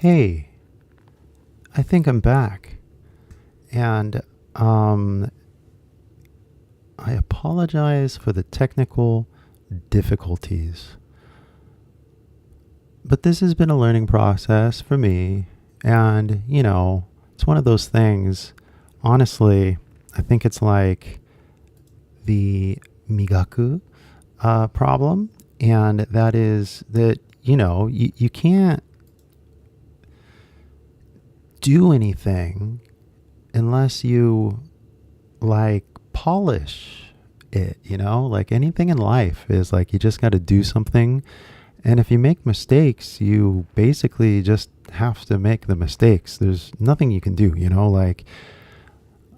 Hey, I think I'm back. And I apologize for the technical difficulties. But this has been a learning process for me. And, it's one of those things. Honestly, I think it's like the migaku problem. And that is that, you can't do anything unless you polish it, like anything in life is like you just got to do something. And if you make mistakes, you basically just have to make the mistakes. There's nothing you can do, like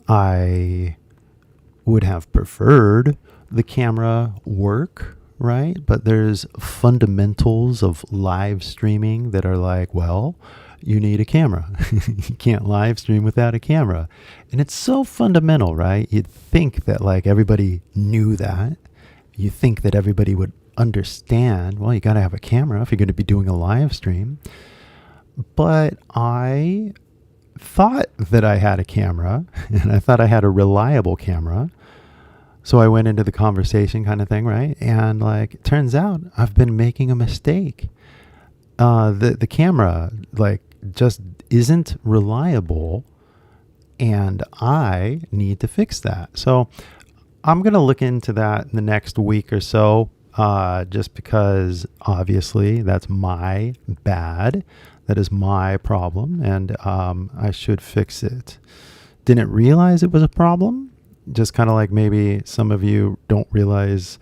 I would have preferred the camera work, right? But there's fundamentals of live streaming that are like, well, you need a camera. You can't live stream without a camera. And it's so fundamental, right? You'd think that everybody knew that. You think that everybody would understand, well, you got to have a camera if you're going to be doing a live stream. But I thought that I had a camera and I thought I had a reliable camera. So I went into the conversation kind of thing, right? And it turns out I've been making a mistake. The camera just isn't reliable, and I need to fix that. So I'm going to look into that in the next week or so, just because obviously that's my bad. That is my problem, and I should fix it. Didn't realize it was a problem. Just kind of like maybe some of you don't realize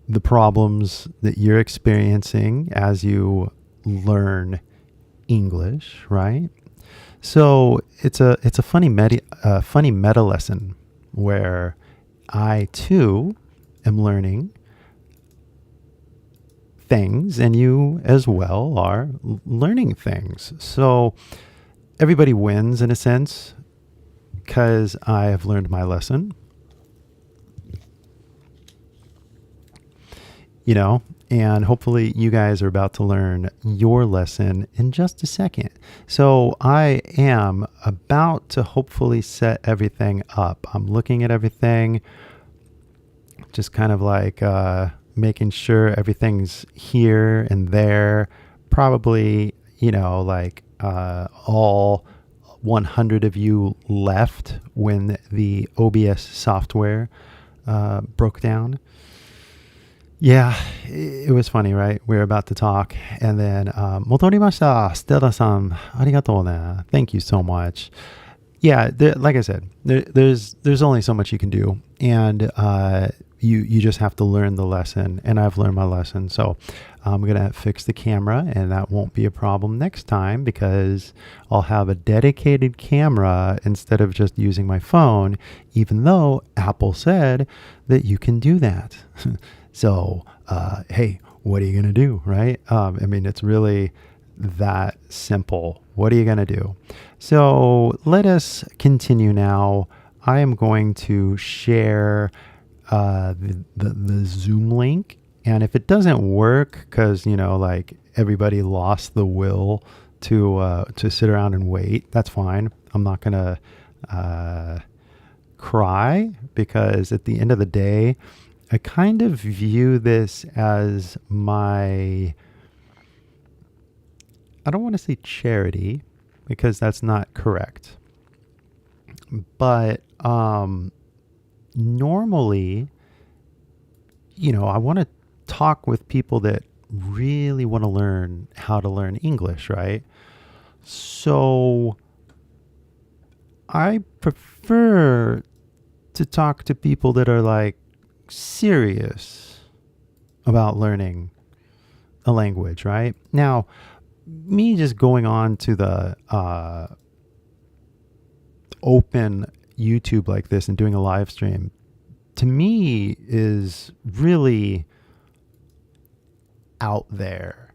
the problems that you're experiencing as you learn English, right? So it's a funny meta lesson where I too am learning things, and you as well are learning things. So everybody wins in a sense because I have learned my lesson. And hopefully you guys are about to learn your lesson in just a second. So I am about to hopefully set everything up. I'm looking at everything, just kind of making sure everything's here and there. Probably, all 100 of you left when the OBS software broke down. Yeah, it was funny, right? We were about to talk, and then 戻りました。Stellaさん、ありがとうね。Thank you so much. Yeah, like I said, there's only so much you can do, and you just have to learn the lesson, and I've learned my lesson. So I'm gonna fix the camera, and that won't be a problem next time because I'll have a dedicated camera instead of just using my phone, even though Apple said that you can do that. So, hey, what are you going to do, right? It's really that simple. What are you going to do? So let us continue now. I am going to share the Zoom link. And if it doesn't work, because, everybody lost the will to sit around and wait, that's fine. I'm not going to cry because at the end of the day, I kind of view this as I don't want to say charity because that's not correct. But normally, I want to talk with people that really want to learn how to learn English, right? So I prefer to talk to people that are serious about learning a language, right? Now, me just going on to the open YouTube like this and doing a live stream, to me is really out there.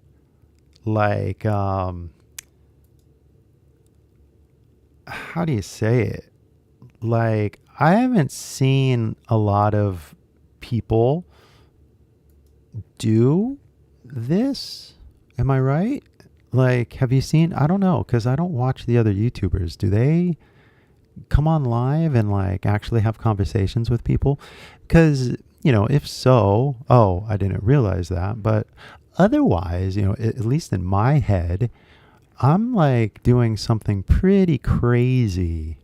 How do you say it? I haven't seen a lot of people do this. Am I right? Like, have you seen, I don't know, because I don't watch the other YouTubers. Do they come on live and like actually have conversations with people? Because, if so, oh, I didn't realize that. But otherwise, at least in my head, I'm like doing something pretty crazy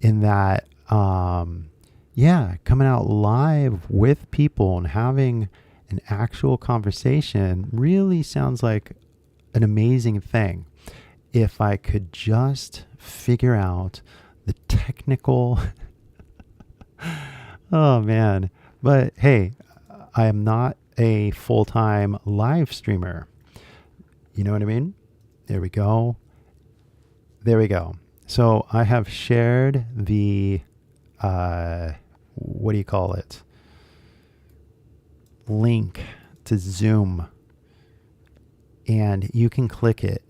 in that, coming out live with people and having an actual conversation really sounds like an amazing thing. If I could just figure out the technical, oh man. But hey, I am not a full-time live streamer. You know what I mean? There we go. There we go. So I have shared the, what do you call it? Link to Zoom. And you can click it.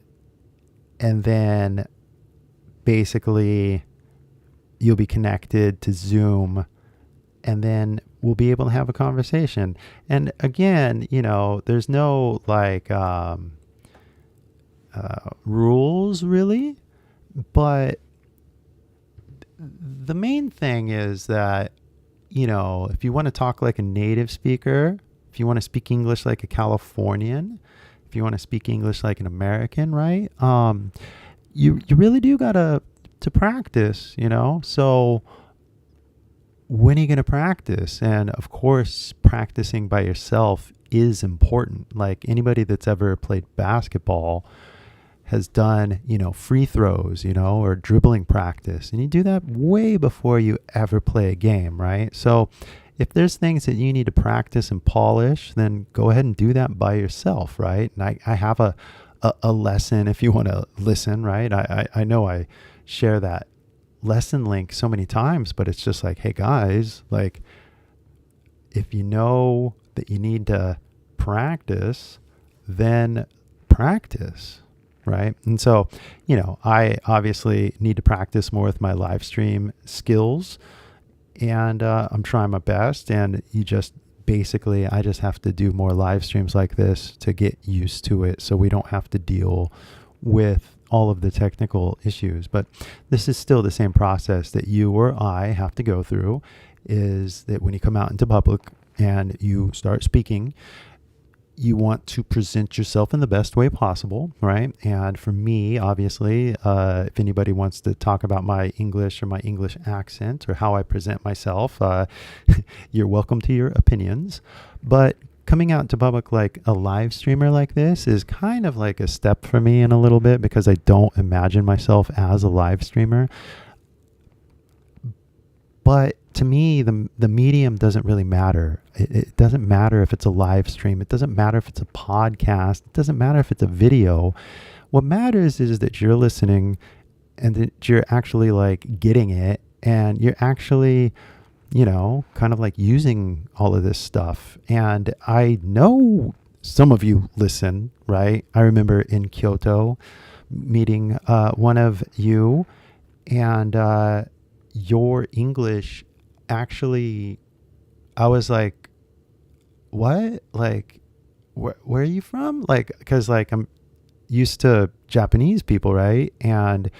And then basically you'll be connected to Zoom. And then we'll be able to have a conversation. And again, there's no like rules really. But the main thing is that, if you want to talk like a native speaker, if you want to speak English like a Californian, if you want to speak English like an American, right? You really do gotta to practice, So when are you gonna practice? And of course, practicing by yourself is important. Like anybody that's ever played basketball has done, free throws, or dribbling practice. And you do that way before you ever play a game, right? So if there's things that you need to practice and polish, then go ahead and do that by yourself, right? And I have a lesson if you want to listen, right? I know I share that lesson link so many times, but it's just like, hey guys, like if you know that you need to practice, then practice. Right. And so, I obviously need to practice more with my live stream skills, and I'm trying my best. And I just have to do more live streams like this to get used to it, so we don't have to deal with all of the technical issues. But this is still the same process that you or I have to go through, is that when you come out into public and you start speaking, you want to present yourself in the best way possible, right? And for me, obviously, if anybody wants to talk about my English or my English accent or how I present myself, you're welcome to your opinions. But coming out to public like a live streamer like this is kind of like a step for me in a little bit, because I don't imagine myself as a live streamer. But to me, the medium doesn't really matter. It doesn't matter if it's a live stream. It doesn't matter if it's a podcast. It doesn't matter if it's a video. What matters is that you're listening and that you're actually like getting it, and you're actually, kind of like using all of this stuff. And I know some of you listen, right? I remember in Kyoto meeting one of you, and your English actually, I was like, what? Like, where are you from? Like, because like I'm used to Japanese people, right? And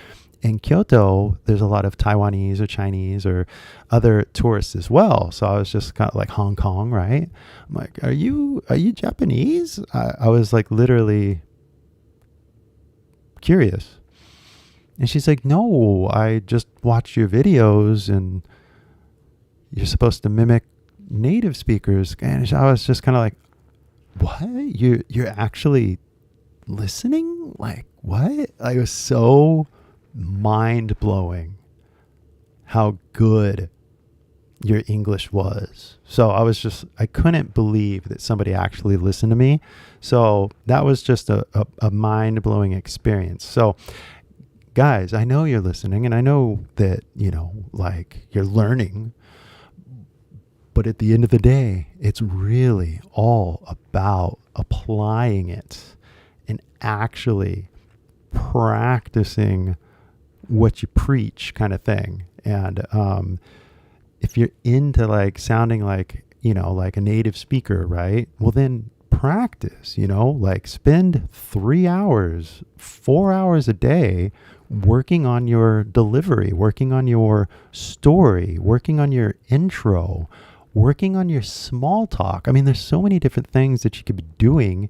in Kyoto, there's a lot of Taiwanese or Chinese or other tourists as well. So I was just kind of like Hong Kong, right? I'm like, are you Japanese? I was like literally curious. And she's like, no, I just watched your videos and you're supposed to mimic native speakers. And I was just kind of like, what? You're actually listening? Like, what? Like, it was so mind-blowing how good your English was. So I couldn't believe that somebody actually listened to me. So that was just a mind-blowing experience. So guys, I know you're listening, and I know that, like you're learning, but at the end of the day, it's really all about applying it and actually practicing what you preach, kind of thing. And if you're into like sounding like, like a native speaker, right? Well, then practice, like spend 3 hours, 4 hours a day working on your delivery, working on your story, working on your intro, working on your small talk. I mean, there's so many different things that you could be doing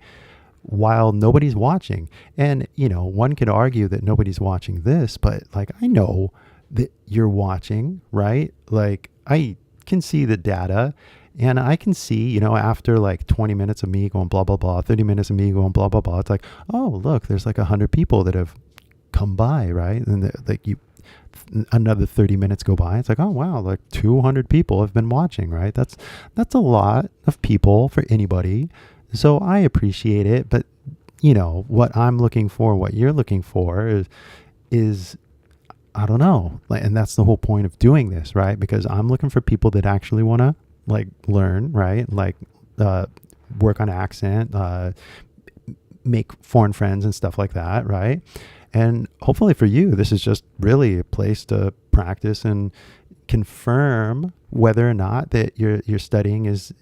while nobody's watching. And, one could argue that nobody's watching this, but like, I know that you're watching, right? Like, I can see the data and I can see, after like 20 minutes of me going blah, blah, blah, 30 minutes of me going blah, blah, blah. It's like, oh, look, there's like 100 people that have come by, right? And another 30 minutes go by. It's like, oh, wow, like 200 people have been watching, right? That's a lot of people for anybody. So I appreciate it. But, what I'm looking for, what you're looking for is I don't know. And that's the whole point of doing this, right? Because I'm looking for people that actually want to like learn, right? Like work on accent, make foreign friends and stuff like that, right? And hopefully for you, this is just really a place to practice and confirm whether or not that your studying is,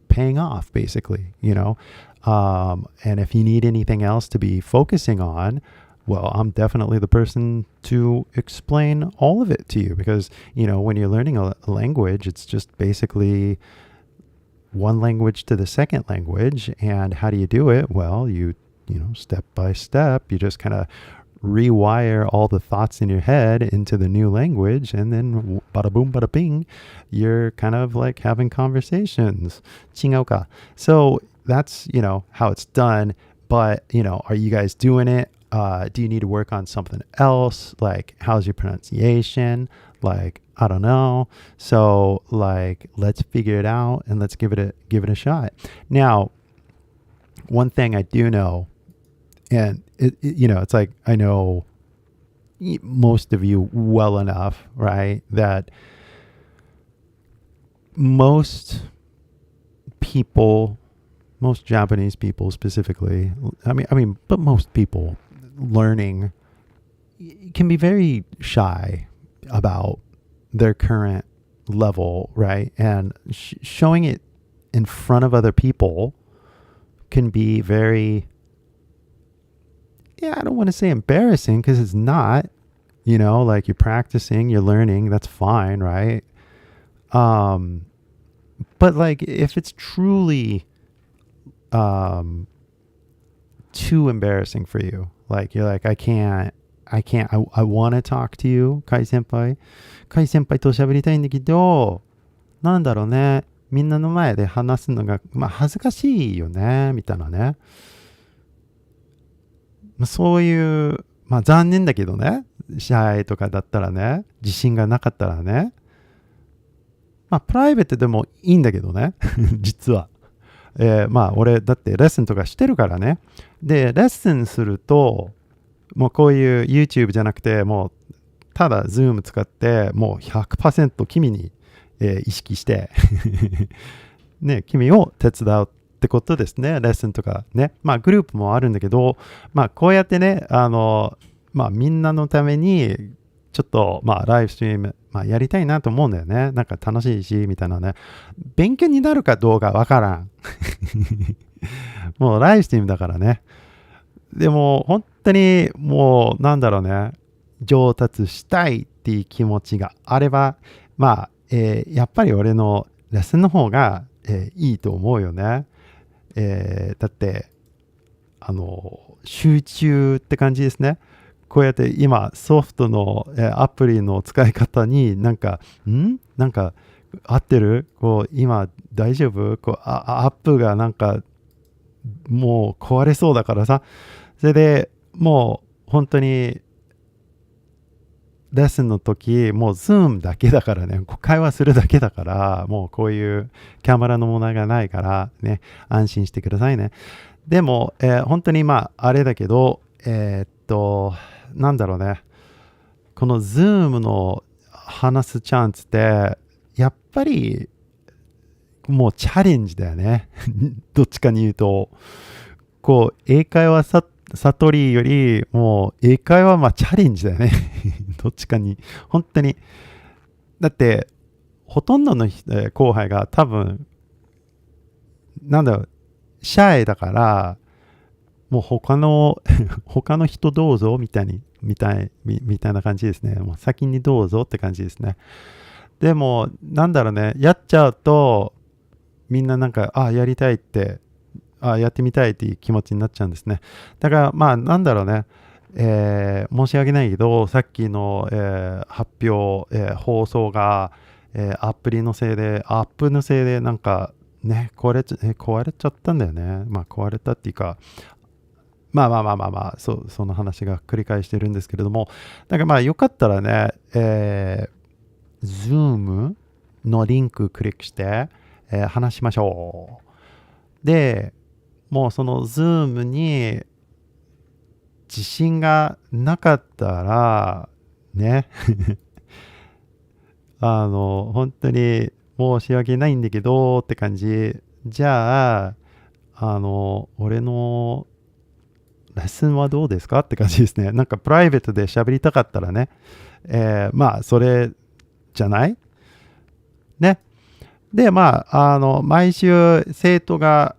paying off, basically, and if you need anything else to be focusing on, well, I'm definitely the person to explain all of it to you because, when you're learning a language, it's just basically one language to the second language. And how do you do it? Well, you step by step, you just kind of rewire all the thoughts in your head into the new language. And then bada boom, bada bing, you're kind of like having conversations. 違うか. So that's, how it's done. But, are you guys doing it? Do you need to work on something else? Like, how's your pronunciation? Like, I don't know. So like, let's figure it out and let's give it a shot. Now, one thing I do know, and it's like, I know most of you well enough, right? That most Japanese people specifically, but most people learning can be very shy about their current level, right? And showing it in front of other people can be very, I don't want to say embarrassing because it's not, like you're practicing, you're learning, that's fine, right? But like if it's truly too embarrassing for you, like you're like, I want to talk to you, Kai先輩と喋りたいんだけど、なんだろうね、みんなの前で話すのが、恥ずかしいよね、みたいなね。そういう、残念だけどね、シャイとかだったらね、自信がなかったらね、プライベートでもいいんだけどね、実は。俺だってレッスンとかしてるからね。で、レッスンすると、もうこういう YouTube じゃなくて、もうただ Zoom 使って、もう 100% 君に、意識して、ね、君を手伝うってことですね。レッスンとかね。グループもあるんだけど、こうやってね、みんなのために、ちょっと、ライブストリーム、やりたいなと思うんだよね。なんか楽しいし、みたいなね。勉強になるかどうかわからん。もうライブストリームだからね。でも、本当にもう、なんだろうね。上達したいっていう気持ちがあれば、やっぱり俺のレッスンの方が、いいと思うよね。だって、集中って感じですね。こうやって今ソフトのアプリの使い方になんか合ってる？こう今大丈夫？こうアップがなんかもう壊れそうだからさ。それでもう本当にレッスンの時もう Zoom だけだからね、会話するだけだからもうこういうキャメラのものがないからね、安心してくださいね。でも、本当にあれだけどなんだろうね。この Zoom の話すチャンスって、やっぱりもうチャレンジだよね。どっちかに言うと。こう、英会話悟りより、もう英会話チャレンジだよね。どっちかに。本当に。だって、ほとんどの後輩が多分、なんだろう、シャイだから、もう他の人どうぞみたいな感じですね。もう先にどうぞって感じですね。でも、なんだろうね、やっちゃうと、みんななんか、やりたいって、やってみたいっていう気持ちになっちゃうんですね。だから、なんだろうね、申し訳ないけど、さっきの、発表、放送が、アプリのせいで、アップのせいで、なんか、ね、壊れちゃったんだよね。壊れたっていうか、その話が繰り返してるんですけれども、だからよかったらね、Zoom のリンククリックして、話しましょう。で、もうその Zoom に自信がなかったら、ね、本当に申し訳ないんだけどって感じ。じゃあ、俺のレッスンはどうですかって感じですね。なんかプライベートで喋りたかったらね、それじゃないね。で、毎週生徒が、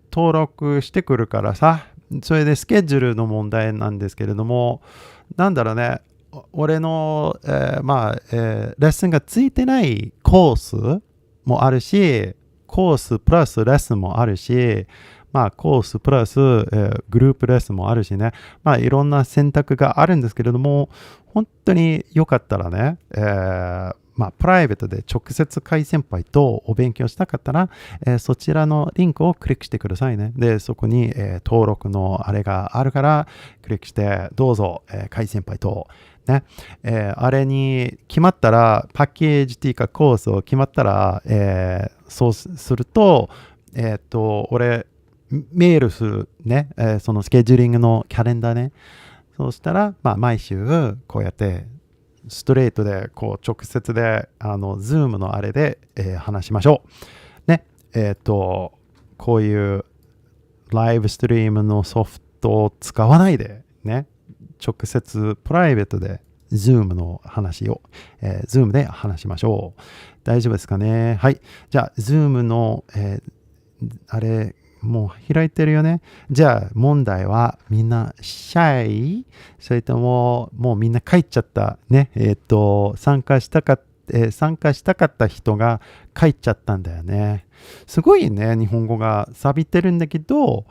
登録してくるからさ、それでスケジュールの問題なんですけれども、なんだろうね、俺の、レッスンがついてないコースもあるし、コースプラスレッスンもあるし、コースプラス、グループレッスンもあるしね、いろんな選択があるんですけれども、本当によかったらね、プライベートで直接KY先輩とお勉強したかったら、そちらのリンクをクリックしてくださいね。で、そこに、登録のあれがあるから、クリックして、どうぞ、KY先輩と、ね、あれに決まったら、パッケージっていうかコースを決まったら、そうすると、俺、メールするね、そのスケジューリングのキャレンダーね。そうしたら、毎週こうやってストレートでこう直接でZoom のあれで、話しましょう。ね。こういうライブストリームのソフトを使わないでね、直接プライベートで Zoom の話を、Zoom で話しましょう。大丈夫ですかね。はい。じゃあ Zoom の、あれもう開いてるよね。じゃあ問題はみんなシャイそれとももうみんな帰っちゃったね。参加したかった人が帰っちゃったんだよね。すごいね、日本語が錆びてるんだけど、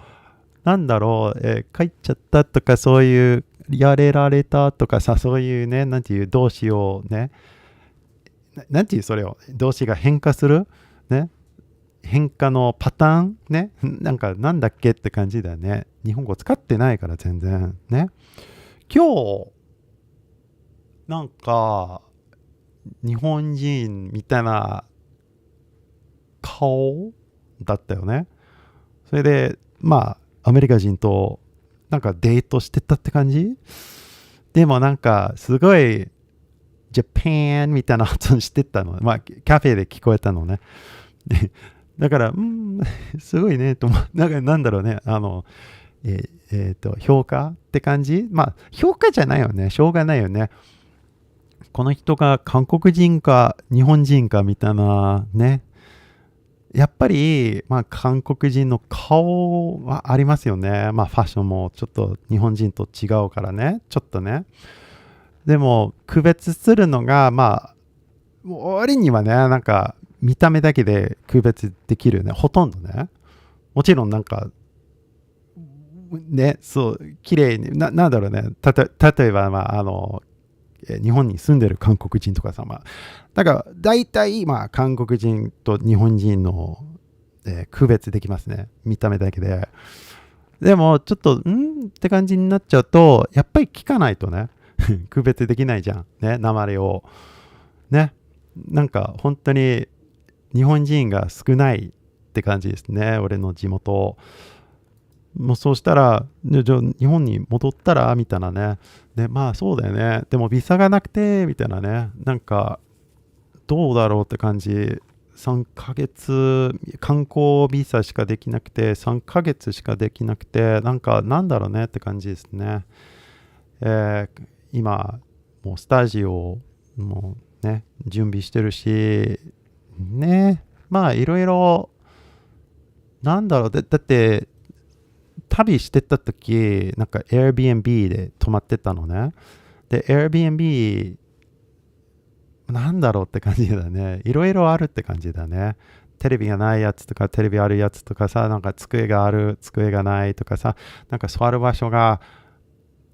なんだろう、帰っちゃったとかそういうやれられたとかさ、そういうね、なんていう動詞をね、なんていうそれを動詞が変化するね。変化のパターンね。なんだっけって感じだよね。日本語使ってないから全然ね。今日、なんか、日本人みたいな顔だったよね。それで、アメリカ人となんかデートしてたって感じでもなんか、すごい、ジャパンみたいな発音してたの。カフェで聞こえたのね。だから、すごいね、となんだろうね、評価って感じ評価じゃないよね。しょうがないよね。この人が韓国人か日本人かみたいなね。やっぱり、韓国人の顔はありますよね。ファッションもちょっと日本人と違うからね。ちょっとね。でも、区別するのが、割にはね、なんか、見た目だけで区別できるね。ほとんどね。もちろんなんか、ね、そう、綺麗に、なんだろうね。例えば、日本に住んでる韓国人とかさ、だから、大体、韓国人と日本人の、区別できますね。見た目だけで。でも、ちょっと、って感じになっちゃうと、やっぱり聞かないとね、区別できないじゃん。ね、鉛を。ね。なんか、本当に、日本人が少ないって感じですね。俺の地元。もうそうしたら、じゃあ日本に戻ったらみたいなね。で、そうだよね。でもビザがなくて、みたいなね。なんか、どうだろうって感じ。3ヶ月、観光ビザしかできなくて、3ヶ月しかできなくて、なんだろうねって感じですね。今、もうスタジオもね、準備してるし、ね、いろいろなんだろう、だって旅してた時、なんか Airbnb で泊まってたのね。で、Airbnb、なんだろうって感じだね。いろいろあるって感じだね。テレビがないやつとか、テレビあるやつとかさ、なんか机がある、机がないとかさ、なんか座る場所が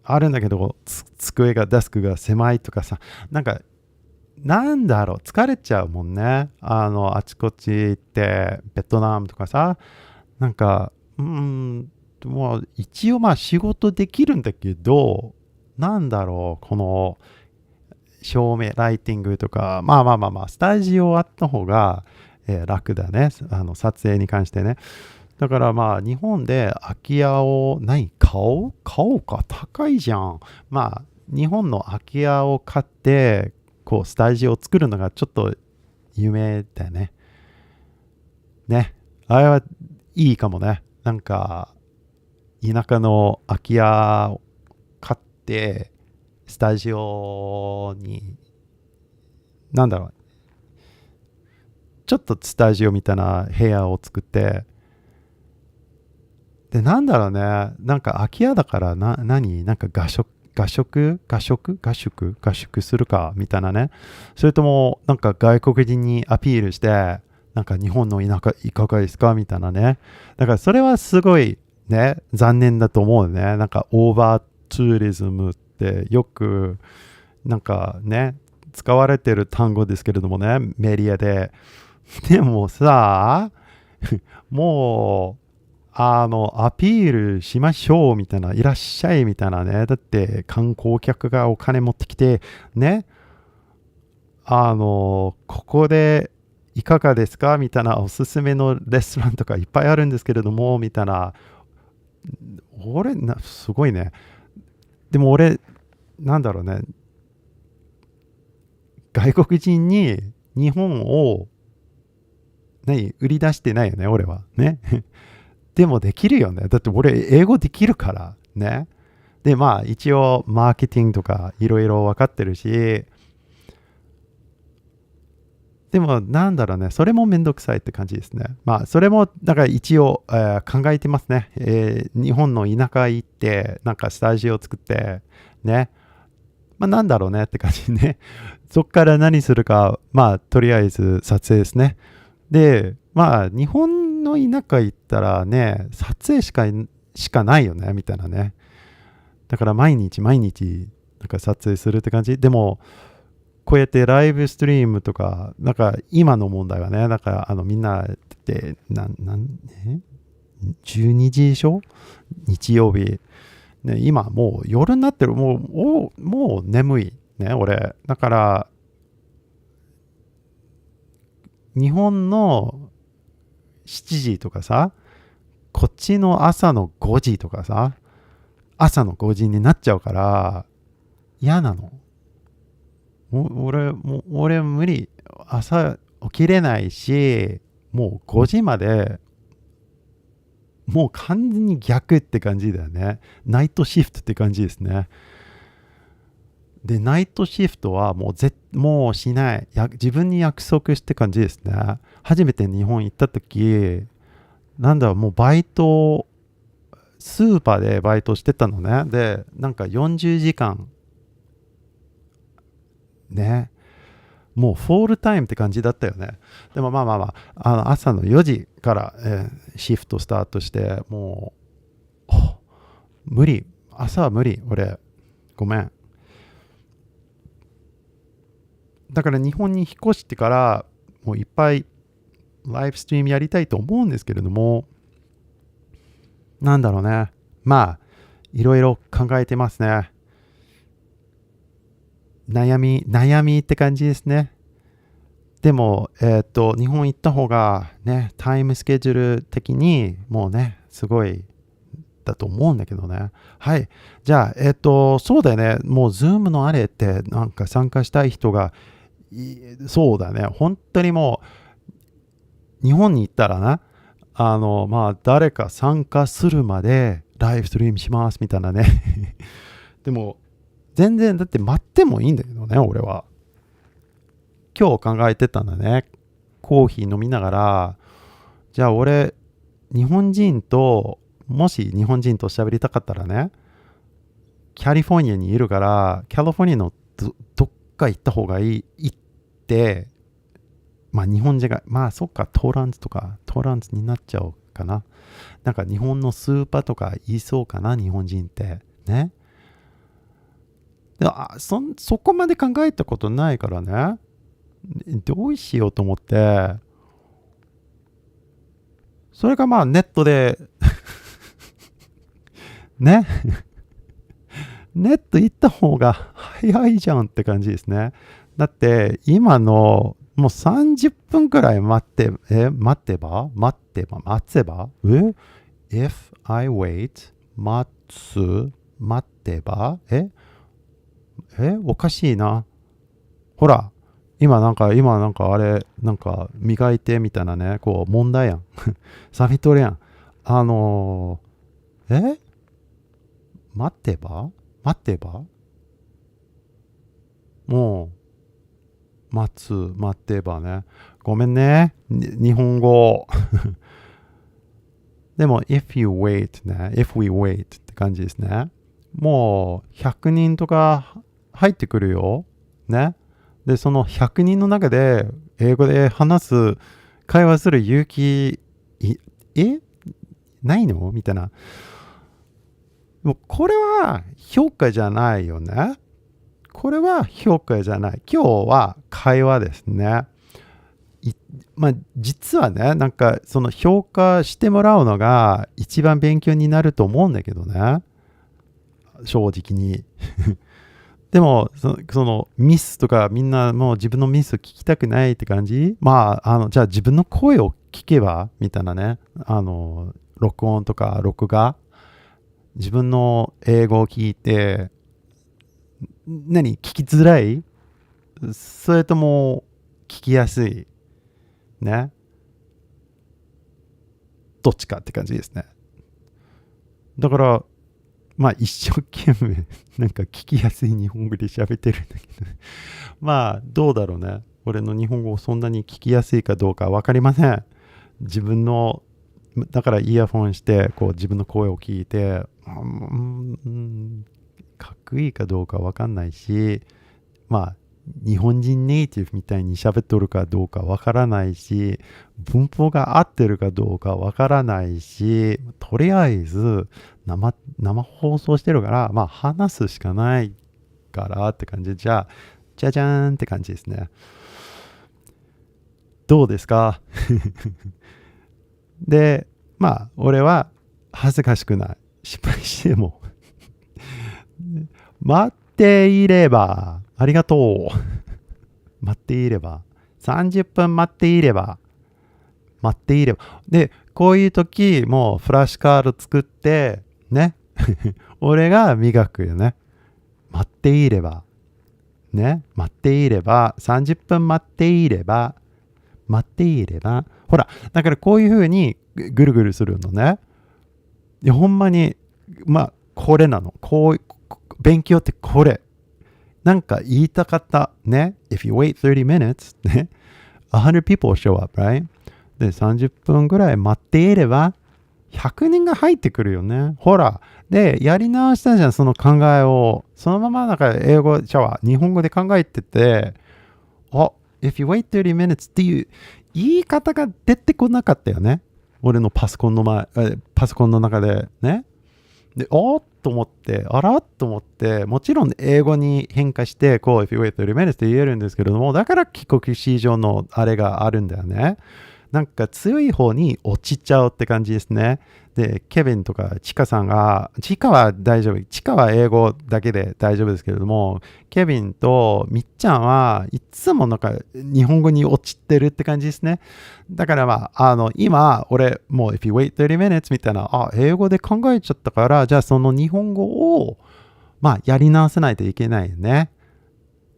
あるんだけど、机が、デスクが狭いとかさ、なんだろう、疲れちゃうもんね。あちこち行って、ベトナムとかさ、なんか、もう一応まあ仕事できるんだけど、なんだろう、この照明、ライティングとか、まあ、スタジオあった方が、楽だね。撮影に関してね。だからまあ、日本で空き家を買おうか。高いじゃん。まあ、日本の空き家を買って、こう、スタジオを作るのがちょっと夢だよね。ね。あれはいいかもね。なんか、田舎の空き家を買って、スタジオに、なんだろう、ちょっとスタジオみたいな部屋を作って、で、なんだろうね、なんか空き家だからなんか合宿するかみたいなね。それとも、なんか外国人にアピールして、なんか日本の田舎いかがですかみたいなね。だからそれはすごいね、残念だと思うね。なんかオーバーツーリズムってよく、なんかね、使われてる単語ですけれどもね、メディアで。でもさ、もう、アピールしましょうみたいな、いらっしゃいみたいなね。だって観光客がお金持ってきて、ね、ここでいかがですかみたいなおすすめのレストランとかいっぱいあるんですけれども、みたいな。すごいね。でも俺、なんだろうね。外国人に日本を売り出してないよね、俺は。ね。でもできるよね。だって俺、英語できるから。ね。で、まあ、一応、マーケティングとかいろいろ分かってるし、でも、なんだろうね。それもめんどくさいって感じですね。まあ、それも、だから一応、考えてますね。日本の田舎行って、なんかスタジオ作って、ね。まあ、なんだろうねって感じね。そっから何するか、まあ、とりあえず撮影ですね。で、まあ、日本の田舎行ったらね、撮影しかないよね、みたいなね。だから毎日、なんか撮影するって感じ。でも、こうやってライブストリームとか、なんか今の問題はね、なんかみんなで、12時でしょ日曜日。ね、今もう夜になってる。もう眠い。ね、俺。だから、日本の7時とかさ、こっちの朝の5時とかさ、朝の5時になっちゃうから、嫌なの。俺無理。朝起きれないし、もう5時まで、もう完全に逆って感じだよね。ナイトシフトって感じですね。で、ナイトシフトはもうしない。自分に約束して感じですね。初めて日本行った時、なんだろう、もうバイト、スーパーでバイトしてたのね。で、なんか40時間、ね。もうフォールタイムって感じだったよね。でも朝の4時から、シフトスタートして、もう、無理。朝は無理。俺、ごめん。だから日本に引っ越してから、もういっぱいライブストリームやりたいと思うんですけれども、なんだろうね。まあ、いろいろ考えてますね。悩みって感じですね。でも、日本行った方がね、タイムスケジュール的にもうね、すごいだと思うんだけどね。はい。じゃあ、そうだよね。もう、ズームのあれってなんか参加したい人がそうだね。本当にもう、日本に行ったらな、誰か参加するまでライブストリームしますみたいなね。でも、全然、だって待ってもいいんだけどね、俺は。今日考えてたんだね。コーヒー飲みながら、じゃあ俺、日本人と、もし日本人と喋りたかったらね、カリフォルニアにいるから、カリフォルニアのどっか行った方がいいって、まあ日本人が、まあそっか、トーランズになっちゃうかな。なんか日本のスーパーとか言いそうかな、日本人って。ね。そこまで考えたことないからね。どうしようと思って、それがまあネットで、ね。ネット行った方が早いじゃんって感じですね。だって今のもう30分くらい待ってば If I wait 待ってばおかしいな。ほら、今なんかあれ、なんか磨いてみたいなね、こう問題やん。サビトルやん。待ってばもう、待ってばね。ごめんね。日本語。でも、if we wait って感じですね。もう、100人とか入ってくるよ。ね。で、その100人の中で、英語で会話する勇気、ないのみたいな。もうこれは評価じゃないよね。これは評価じゃない。今日は会話ですね。まあ実はね、なんかその評価してもらうのが一番勉強になると思うんだけどね。正直に。でもそのミスとかみんなもう自分のミスを聞きたくないって感じ。まあじゃあ自分の声を聞けばみたいなね。録音とか録画。自分の英語を聞いて、聞きづらい？それとも聞きやすい？ね。どっちかって感じですね。だから、まあ一生懸命なんか聞きやすい日本語で喋ってるんだけど、まあどうだろうね。俺の日本語そんなに聞きやすいかどうかわかりません。だからイヤホンしてこう自分の声を聞いて、かっこいいかどうかわかんないし、まあ日本人ネイティブみたいに喋っとるかどうかわからないし、文法が合ってるかどうかわからないし、とりあえず生放送してるから、まあ話すしかないからって感じ。じゃじゃーんって感じですね。どうですか？で、まあ俺は恥ずかしくない。失敗しても待っていれば、ありがとう。待っていれば、30分待っていれば。で、こういう時、もうフラッシュカード作って、ね。俺が磨くよね。待っていれば。ね。30分待っていれば。ほら、だからこういう風にぐるぐるするのね。ほんまに、まあ、これなの。勉強ってこれ。なんか言いたかったね。If you wait 30 minutes, ね。100 people show up, right? で、30分ぐらい待っていれば、100人が入ってくるよね。ほら。で、やり直したじゃん、その考えを。そのままなんか日本語で考えてて、if you wait 30 minutes っていう言い方が出てこなかったよね。俺のパソコンの中でね。で、と思って、と思って、もちろん英語に変化して、if you wait 30 minutes って言えるんですけれども、だから帰国子女のあれがあるんだよね。なんか強い方に落ちちゃうって感じですね。で、ケビンとかチカさんが、チカは大丈夫。チカは英語だけで大丈夫ですけれども、ケビンとみっちゃんはいつもなんか日本語に落ちてるって感じですね。だからまあ、今、俺、もう if you wait 30 minutes みたいな、英語で考えちゃったから、じゃあその日本語を、まあ、やり直さないといけないよね。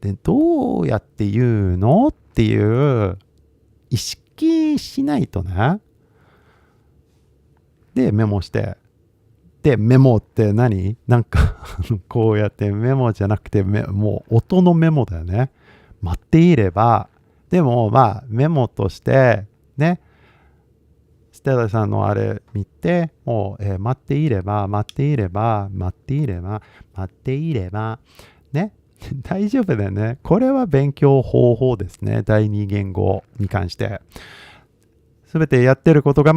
で、どうやって言うのっていう意識しないとね。で、メモして。で、メモって何？なんかこうやってメモじゃなくてもう音のメモだよね。待っていれば。でもまあメモとしてね、テラさんのあれ見て、もう、待っていれば、ね。大丈夫だよね。これは勉強方法ですね。第二言語に関して。すべてやってることが、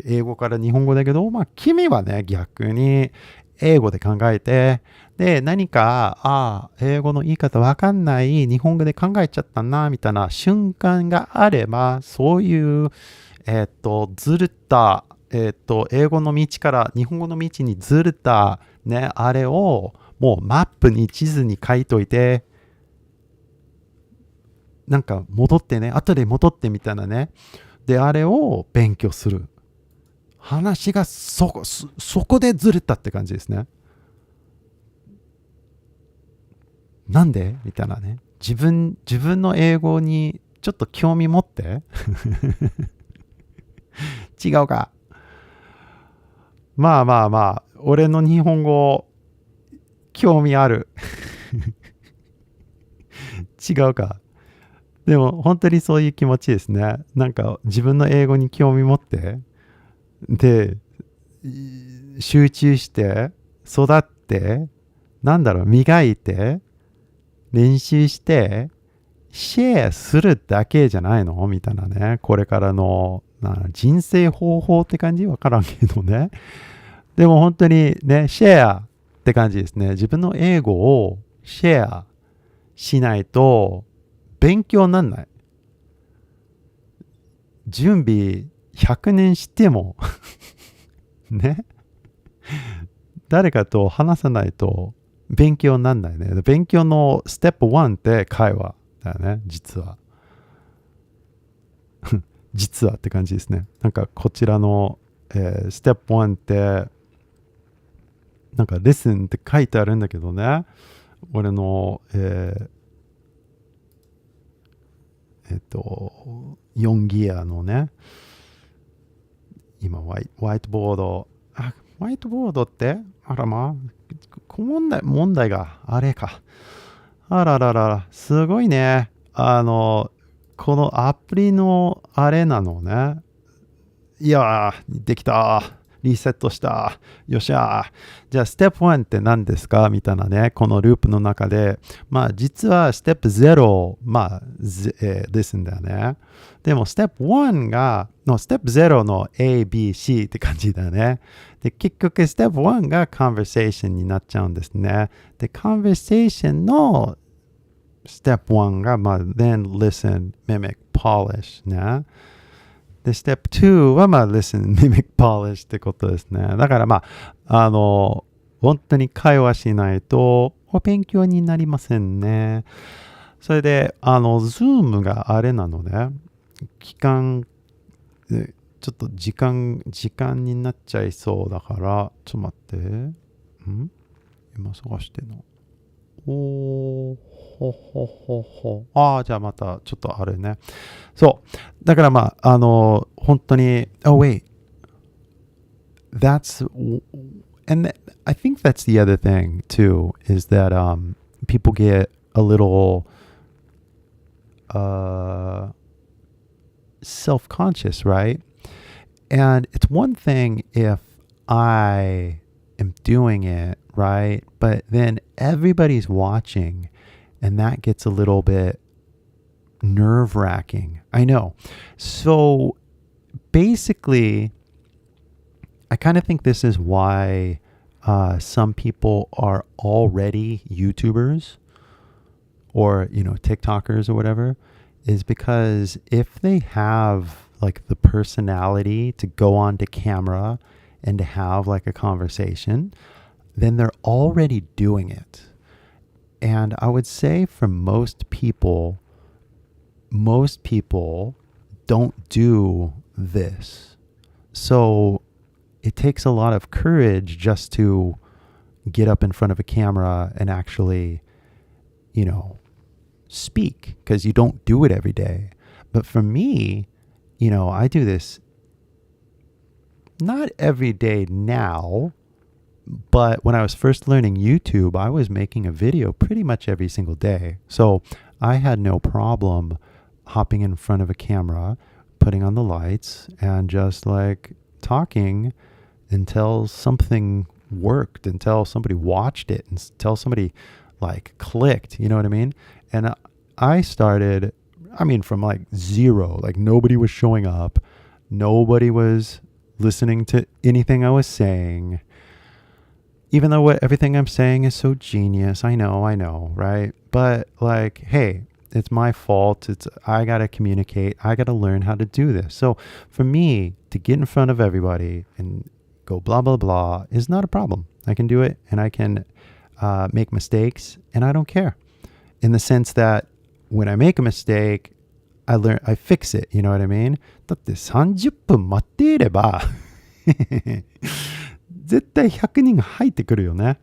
英語から日本語だけど、君はね、逆に英語で考えて、で、何か、英語の言い方わかんない、日本語で考えちゃったな、みたいな瞬間があれば、そういう、ずれた、英語の道から日本語の道にずれた、ね、あれを、もうマップに地図に書いといて、なんか戻ってね、後で戻ってみたいなね。で、あれを勉強する。話がそこでずれたって感じですね。なんでみたいなね。自分の英語にちょっと興味持って違うか。俺の日本語興味ある違うか。でも本当にそういう気持ちですね。なんか自分の英語に興味持ってで集中して育って磨いて練習してシェアするだけじゃないのみたいなね。これからの人生方法って感じわからんけどね。でも本当にね、シェアって感じですね。自分の英語をシェアしないと勉強になんない。準備100年してもね。誰かと話さないと勉強になんないね。勉強のステップ1って会話だよね、実は。実はって感じですね。なんかこちらの、ステップ1ってなんかレッスンって書いてあるんだけどね。俺の、4ギアのね、今ホワイトボード、ホワイトボードって問題があれか。あららら、すごいね。このアプリのあれなのね。いやー、できた。リセットした。よっしゃー。じゃあ、ステップ1って何ですかみたいなね。このループの中で。実はステップ0、ですんだよね。でも、ステップ1が、ステップ0の A, B, C って感じだよね。で、結局、ステップ1が conversation になっちゃうんですね。で、conversation のステップ1が、then listen, mimic, polish ね。で、ステップ2はlisten, mimic, polish ってことですね。だから本当に会話しないとお勉強になりませんね。それで、Zoom があれなのね。ちょっと時間になっちゃいそうだから、ちょっと待って。今探してんの。じゃあまたちょっとあれね。そう。だから本当に、wait. And I think that's the other thing too, is that people get a little self-conscious, right? And it's one thing if I am doing it, right? But then everybody's watching and that gets a little bit nerve-wracking. I know. So basically, I kind of think this is why some people are already YouTubers or, TikTokers or whatever, is because if they have like the personality to go onto camera and to have like a conversation, then they're already doing it. And I would say for most people don't do this. So it takes a lot of courage just to get up in front of a camera and actually, speak, because you don't do it every day. But for me, I do this not every day now, but when I was first learning YouTube, I was making a video pretty much every single day. So I had no problem hopping in front of a camera, putting on the lights and just like talking until something worked, until somebody watched it, until somebody like clicked, you know what I mean? And I started, from like zero, like nobody was showing up. Nobody was listening to anything I was saying. Even though everything I'm saying is so genius, I know, right? But like, hey, it's my fault. I got to communicate. I got to learn how to do this. So for me to get in front of everybody and go blah, blah, blah is not a problem. I can do it, and I can make mistakes, and I don't care. In the sense that when I make a mistake, I fix it. You know what I mean? だって30分待っていれば絶対100人が入ってくるよね。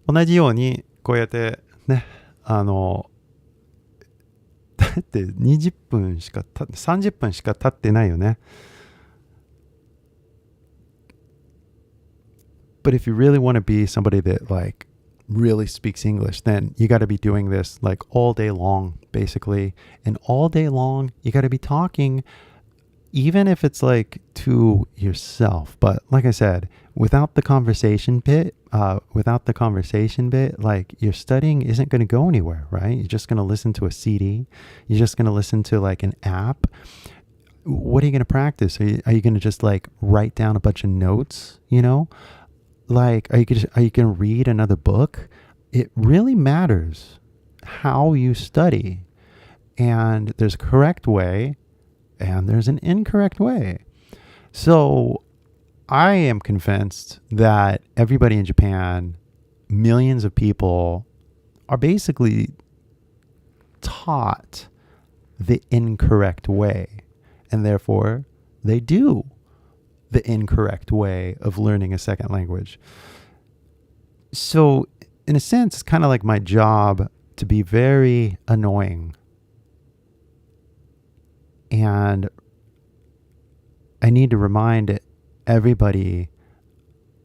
同じようにこうやってね、だって20分しか30分しか経ってないよね。But if you really want to be somebody that like really speaks English, then you got to be doing this like all day long, basically. And all day long, you got to be talking, even if it's like to yourself. But like I said, without the conversation bit, like your studying isn't going to go anywhere, right? You're just going to listen to a CD. You're just going to listen to like an app. What are you going to practice? Are you going to just like write down a bunch of notes, you know? Like, are you going to read another book? It really matters how you study. And there's a correct way and there's an incorrect way. So I am convinced that everybody in Japan, millions of people, are basically taught the incorrect way. And therefore, they do the incorrect way of learning a second language. So in a sense, it's kind of like my job to be very annoying. And I need to remind everybody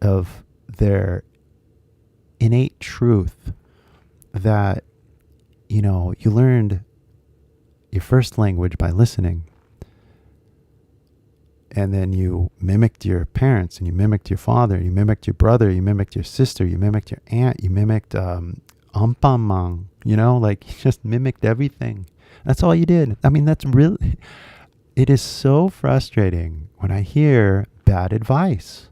of their innate truth that, you know, you learned your first language by listening. And then you mimicked your parents, and you mimicked your father, you mimicked your brother, you mimicked your sister, you mimicked your aunt, you mimicked Ampamang, you know, like you just mimicked everything. That's all you did. I mean, that's really, it is so frustrating when I hear bad advice.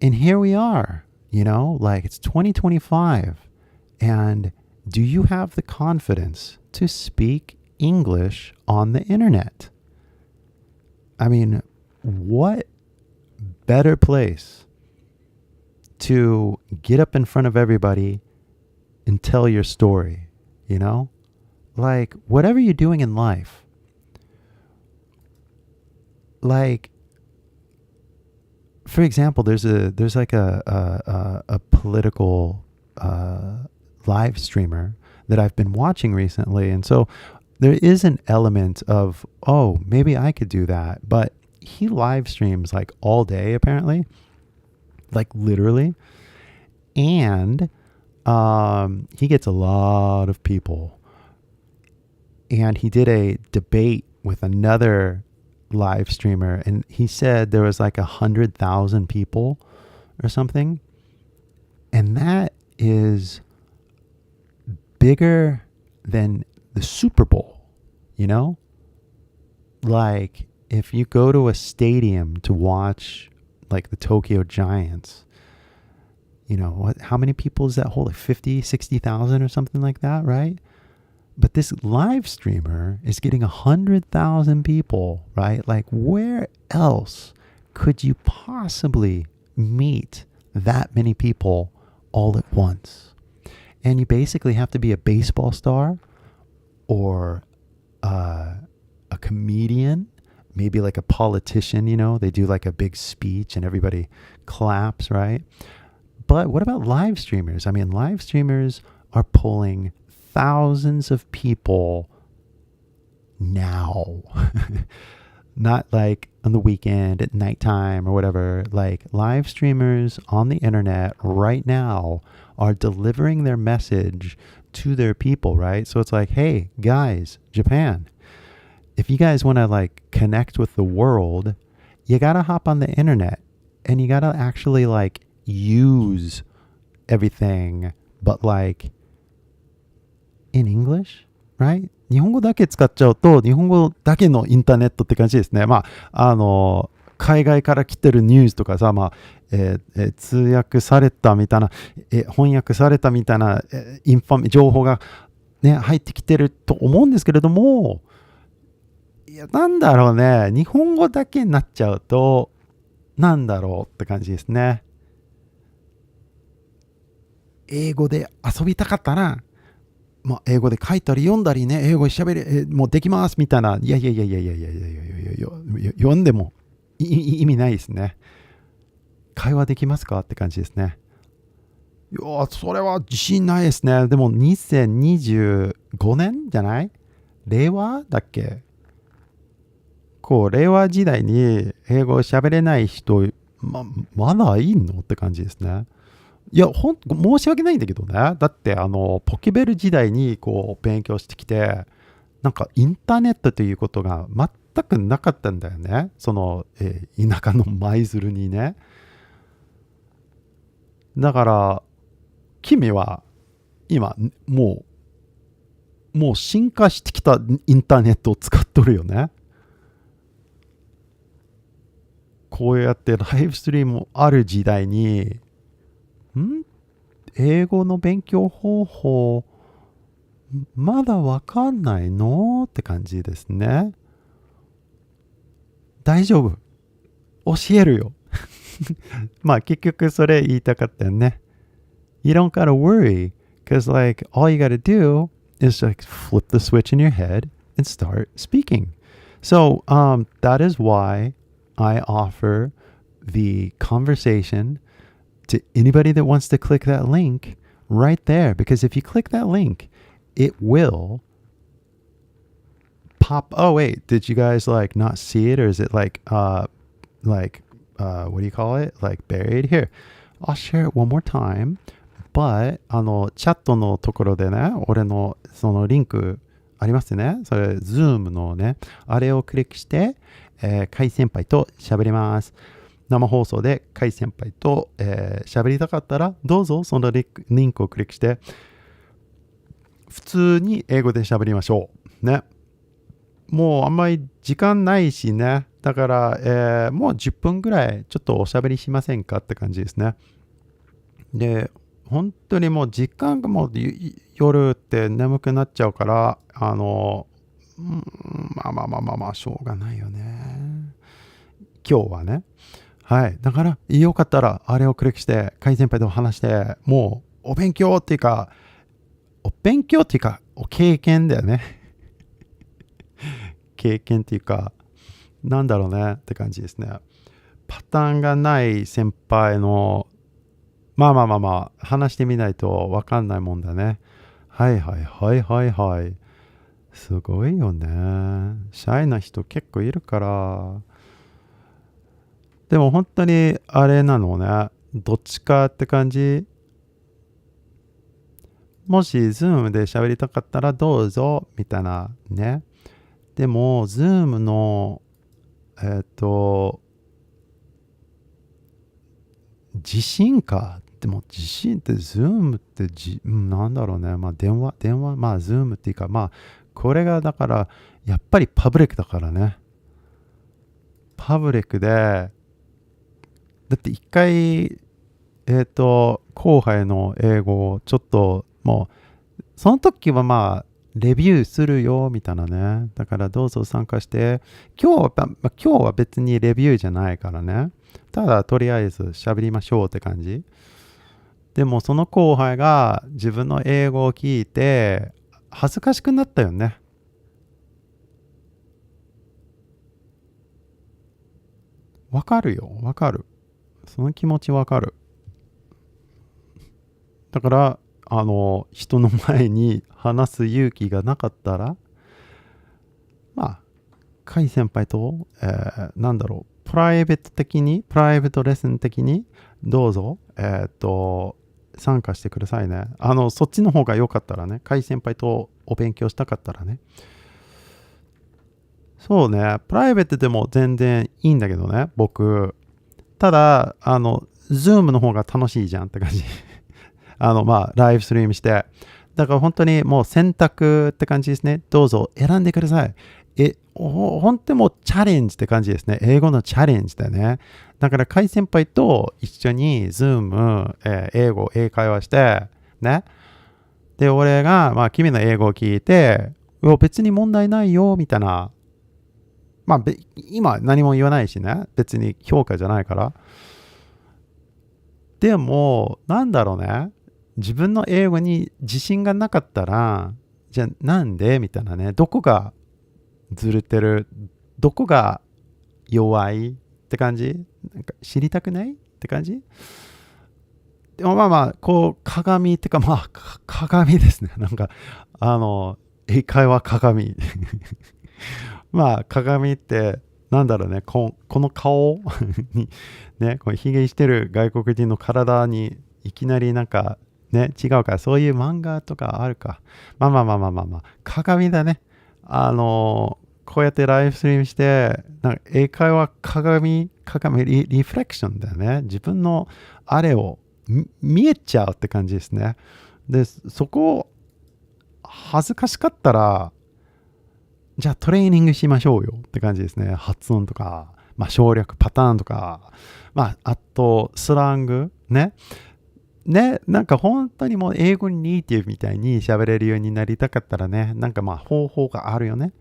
And here we are, you know, like it's 2025. And do you have the confidence to speak English on the internet? I mean, what better place to get up in front of everybody and tell your story, you know? Like, whatever you're doing in life, like, for example, there's like a political live streamer that I've been watching recently, and so there is an element of, oh, maybe I could do that. But he live streams like all day, apparently, like literally. And he gets a lot of people. And he did a debate with another live streamer. And he said there was like 100,000 people or something. And that is bigger than the Super Bowl, you know? Like, if you go to a stadium to watch, like, the Tokyo Giants, you know, how many people does that hold? Like 50, 60,000 or something like that, right? But this live streamer is getting 100,000 people, right? Like, where else could you possibly meet that many people all at once? And you basically have to be a baseball star or a comedian, maybe like a politician, you know, they do like a big speech and everybody claps, right? But what about live streamers? I mean, live streamers are pulling thousands of people now. Not like on the weekend at nighttime or whatever. Like live streamers on the internet right now are delivering their message to their people, right? So it's like, hey, guys, Japan, if you guys want to like connect with the world, you got to hop on the internet and you got to actually like use everything, but like in English, right? 日本語だけ使っちゃうと、日本語だけのインターネットって感じですね。海外から来てるニュースとかさ、通訳されたみたいな、翻訳されたみたいな、情報がね、入ってきてると思うんですけれども、いや、なんだろうね、日本語だけになっちゃうと、なんだろうって感じですね。英語で遊びたかったら、英語で書いたり読んだりね、英語で喋れ、もうできますみたいな、いや、読んでも意味ないですね。会話できますかって感じですね。いや、それは自信ないですね。でも2025年じゃない？令和だっけ？令和時代に英語を喋れない人、まだいいのって感じですね。いや、申し訳ないんだけどね。だって、ポケベル時代に勉強してきて、なんかインターネットということが全くなかったんだよね。田舎の舞鶴にね。だから、君は今、もう進化してきたインターネットを使っとるよね。こうやってライブストリームある時代に、英語の勉強方法、まだわかんないのって感じですね。大丈夫。教えるよ。結局それ言いたかったよね。You don't gotta worry, because like all you gotta do is like flip the switch in your head and start speaking. So that is why I offer the conversation to anybody that wants to click that link right there. Because if you click that link, it will pop. Oh, wait, did you guys like not see it? Or is it like, what do you call it? Like buried? Here, I'll share it one more time. But, チャットのところでね、俺のそのリンクありますね。それ、Zoom のね、あれをクリックして、KY先輩と喋ります。生放送でKY先輩と喋りたかったら、どうぞそのリンクをクリックして、普通に英語で喋りましょう。ね。もうあんまり時間ないしね。だから、もう10分ぐらいちょっとおしゃべりしませんかって感じですね。で、本当にもう時間がもう夜って眠くなっちゃうから、しょうがないよね。今日はね。はい。だから、よかったら、あれをクリックして、KY先輩と話して、もう、お経験っていうか、お経験だよね。経験っていうか、なんだろうねって感じですね。パターンがない先輩の、話してみないとわかんないもんだね。はい。すごいよね。シャイな人結構いるから。でも本当にあれなのね。どっちかって感じ。もし Zoom で喋りたかったらどうぞみたいなね。でも Zoom の地震か。でも地震って Zoom ってなんだろうね。電話、Zoom っていうか、これがだからやっぱりパブリックだからね。パブリックで、だって一回、後輩の英語をちょっともう、その時はレビューするよみたいなね。だからどうぞ参加して、今日は別にレビューじゃないからね。ただとりあえず喋りましょうって感じ。でもその後輩が自分の英語を聞いて恥ずかしくなったよね。わかるよ。その気持ちわかる。だから人の前に話す勇気がなかったら、KY先輩と、なんだろう、プライベートレッスン的に、どうぞ、参加してくださいね。そっちの方が良かったらね、KY先輩とお勉強したかったらね。そうね、プライベートでも全然いいんだけどね、僕。ただ、Zoom の方が楽しいじゃんって感じ。ライブストリームして。だから本当にもう選択って感じですね。どうぞ選んでください。本当にもうチャレンジって感じですね。英語のチャレンジだよね。だから、KY先輩と一緒に Zoom、英会話して、ね。で、俺が、君の英語を聞いて、別に問題ないよ、みたいな。今何も言わないしね。別に評価じゃないから。でも、なんだろうね。自分の英語に自信がなかったら、じゃあなんでみたいなね。どこがずれてる？どこが弱いって感じ？なんか知りたくないって感じ？でもこう、鏡ってか、鏡ですね。なんか、英会話鏡。鏡って、なんだろうね、この顔に、ね、こう、ひげしてる外国人の体に、いきなりなんか、ね、違うから、そういう漫画とかあるか。鏡だね。こうやってライブストリームして、なんか英会話鏡リフレクションだよね。自分のあれを見えちゃうって感じですね。で、そこ、恥ずかしかったら、じゃあトレーニングしましょうよって感じですね。発音とか、省略パターンとか、あとスラングね。なんか本当にもう英語にネイティブみたいに喋れるようになりたかったらね、なんか方法があるよね。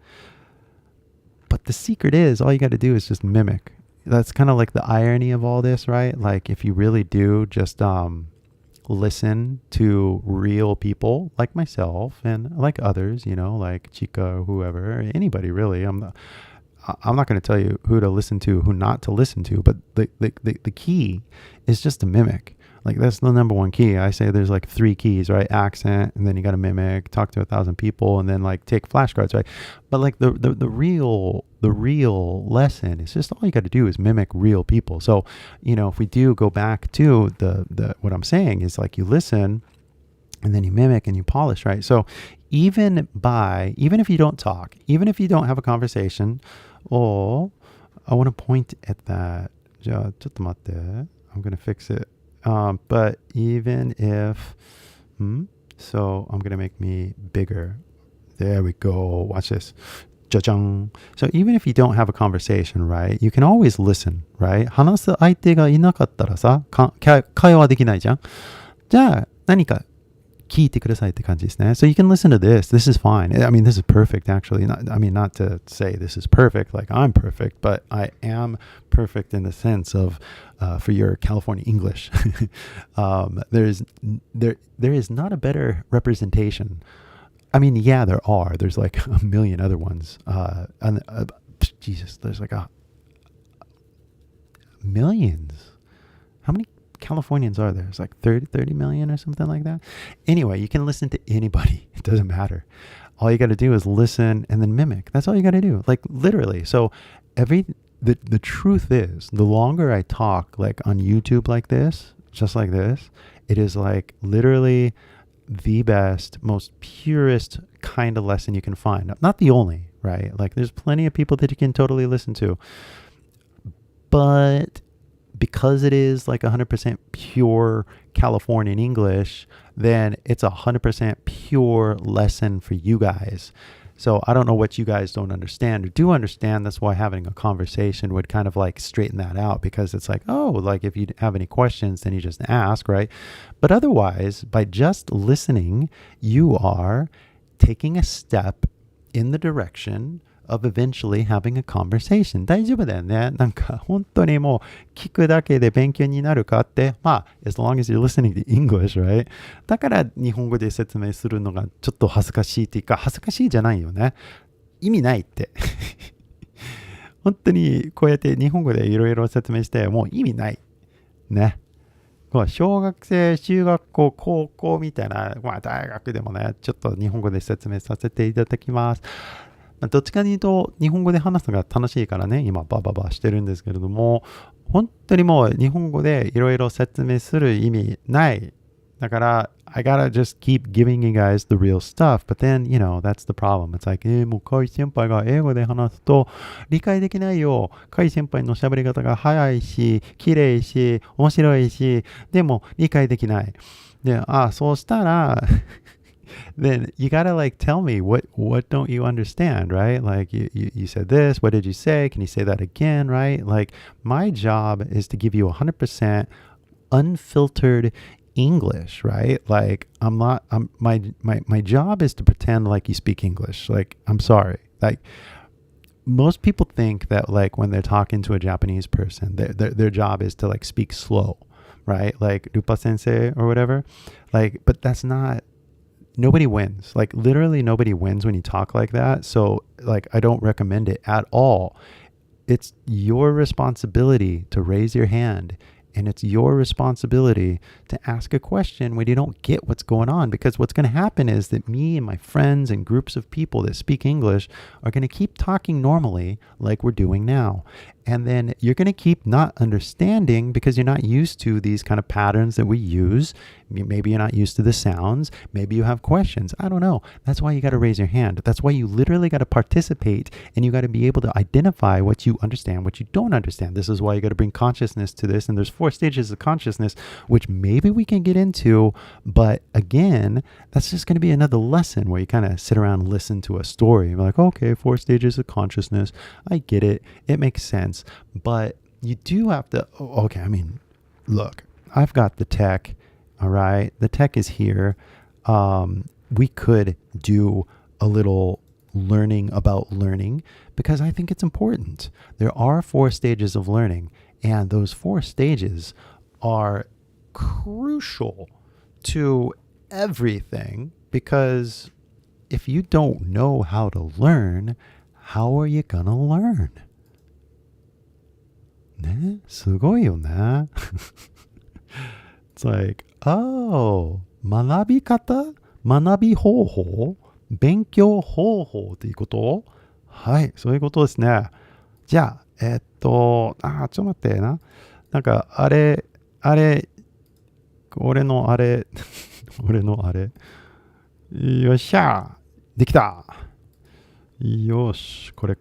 But the secret is, all you got to do is just mimic. That's kind of like the irony of all this, right? Like if you really do just listen to real people like myself and like others, like Chica or whoever, anybody really. I'm not going to tell you who to listen to, who not to listen to, but the key is just to mimic. Like that's the number one key. I say there's like 3 keys, right? Accent, and then you got to mimic, talk to 1,000 people, and then like take flashcards, right? But like the real lesson is just all you got to do is mimic real people. So, if we do go back to the what I'm saying is like you listen and then you mimic and you polish, right? So even if you don't talk, even if you don't have a conversation, I want to point at that. じゃあちょっと待って。I'm going to fix it. But even if, so I'm going to make me bigger. There we go. Watch this. So even if you don't have a conversation, right, you can always listen, right? 話す相手がいなかったらさ、会話できないじゃん。じゃあ何か聞いてくださいって感じですね。So you can listen to this. This is fine. I mean, this is perfect actually. Not to say this is perfect like I'm perfect, but I am perfect in the sense of for your California English. There is not a better representation. I mean, yeah, there are. There's like a million other ones. Jesus, there's like millions. How many Californians are there? It's like 30 million or something like that. Anyway, you can listen to anybody. It doesn't matter. All you got to do is listen and then mimic. That's all you got to do. Like literally. So the truth is, the longer I talk like on YouTube like this, just like this, it is like literally the best, most purest kind of lesson you can find. Not the only, right? Like there's plenty of people that you can totally listen to. But because it is like 100% pure Californian English, then it's 100% pure lesson for you guys. So I don't know what you guys don't understand or do understand. That's why having a conversation would kind of like straighten that out, because it's like, like if you have any questions, then you just ask, right? But otherwise, by just listening, you are taking a step in the direction of eventually having a conversation. 大丈夫だよね。なんか本当にもう聞くだけで勉強になるかって、as long as you're listening to English, right? だから日本語で説明するのがちょっと恥ずかしいっていうか、恥ずかしいじゃないよね。意味ないって。本当にこうやって日本語でいろいろ説明してもう意味ない。ね。小学生、中学校、高校みたいな、大学でもね、ちょっと日本語で説明させていただきます。どっちかというと日本語で話すのが楽しいからね、今バババしてるんですけれども、本当にもう日本語でいろいろ説明する意味ない。だから、I gotta just keep giving you guys the real stuff. But then, that's the problem. It's like, もうカイ先輩が英語で話すと理解できないよ。カイ先輩の喋り方が早いし、綺麗し、面白いし、でも理解できない。で、そうしたら、then you gotta like tell me what don't you understand, right? Like you said this, what did you say? Can you say that again, right? Like my job is to give you 100% unfiltered English, right? Like my job is to pretend like you speak English. Like I'm sorry. Like most people think that like when they're talking to a Japanese person, their job is to like speak slow, right? Like Rupa sensei or whatever. Like, but that's not. Nobody wins. Like literally nobody wins when you talk like that. So like I don't recommend it at all. It's your responsibility to raise your hand, and it's your responsibility to ask a question when you don't get what's going on, because what's going to happen is that me and my friends and groups of people that speak English are going to keep talking normally like we're doing now. And then you're going to keep not understanding because you're not used to these kind of patterns that we use. Maybe you're not used to the sounds. Maybe you have questions. I don't know. That's why you got to raise your hand. That's why you literally got to participate, and you got to be able to identify what you understand, what you don't understand. This is why you got to bring consciousness to this. And there's 4 stages of consciousness, which maybe we can get into. But again, that's just going to be another lesson where you kind of sit around and listen to a story. You're like, okay, 4 stages of consciousness. I get it. It makes sense. But you do have to, okay, I mean, look, I've got the tech, all right? The tech is here. We could do a little learning about learning because I think it's important. There are 4 stages of learning, and those 4 stages are crucial to everything, because if you don't know how to learn, how are you gonna learn? ね、すごいよね。It's like,学び方、学び方法、勉強方法っていうこと？はい、そういうことですね。じゃあ、ちょっと待ってな。なんか、俺のあれ、よっしゃできたよし、これ。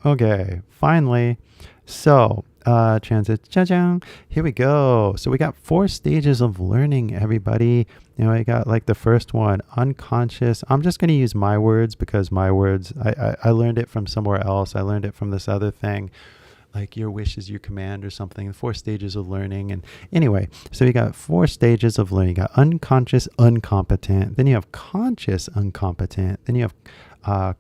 Okay, finally. So, transit, here we go. So we got 4 stages of learning, everybody. I got like the first one, unconscious. I'm just going to use my words because my words, I learned it from somewhere else. I learned it from this other thing, like your wish is your command or something. 4 stages of learning. And anyway, so you got 4 stages of learning. You got unconscious, incompetent. Then you have conscious, incompetent. Then you have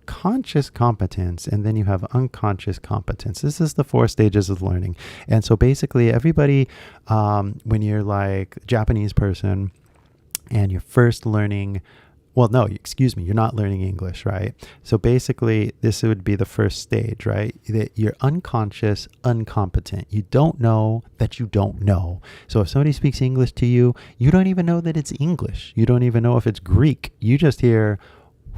conscious competence, and then you have unconscious competence. This is the 4 stages of learning. And so basically everybody, when you're like a Japanese person and you're first learning, you're not learning English, right? So basically this would be the first stage, right? That you're unconscious, incompetent. You don't know that you don't know. So if somebody speaks English to you, you don't even know that it's English. You don't even know if it's Greek. You just hear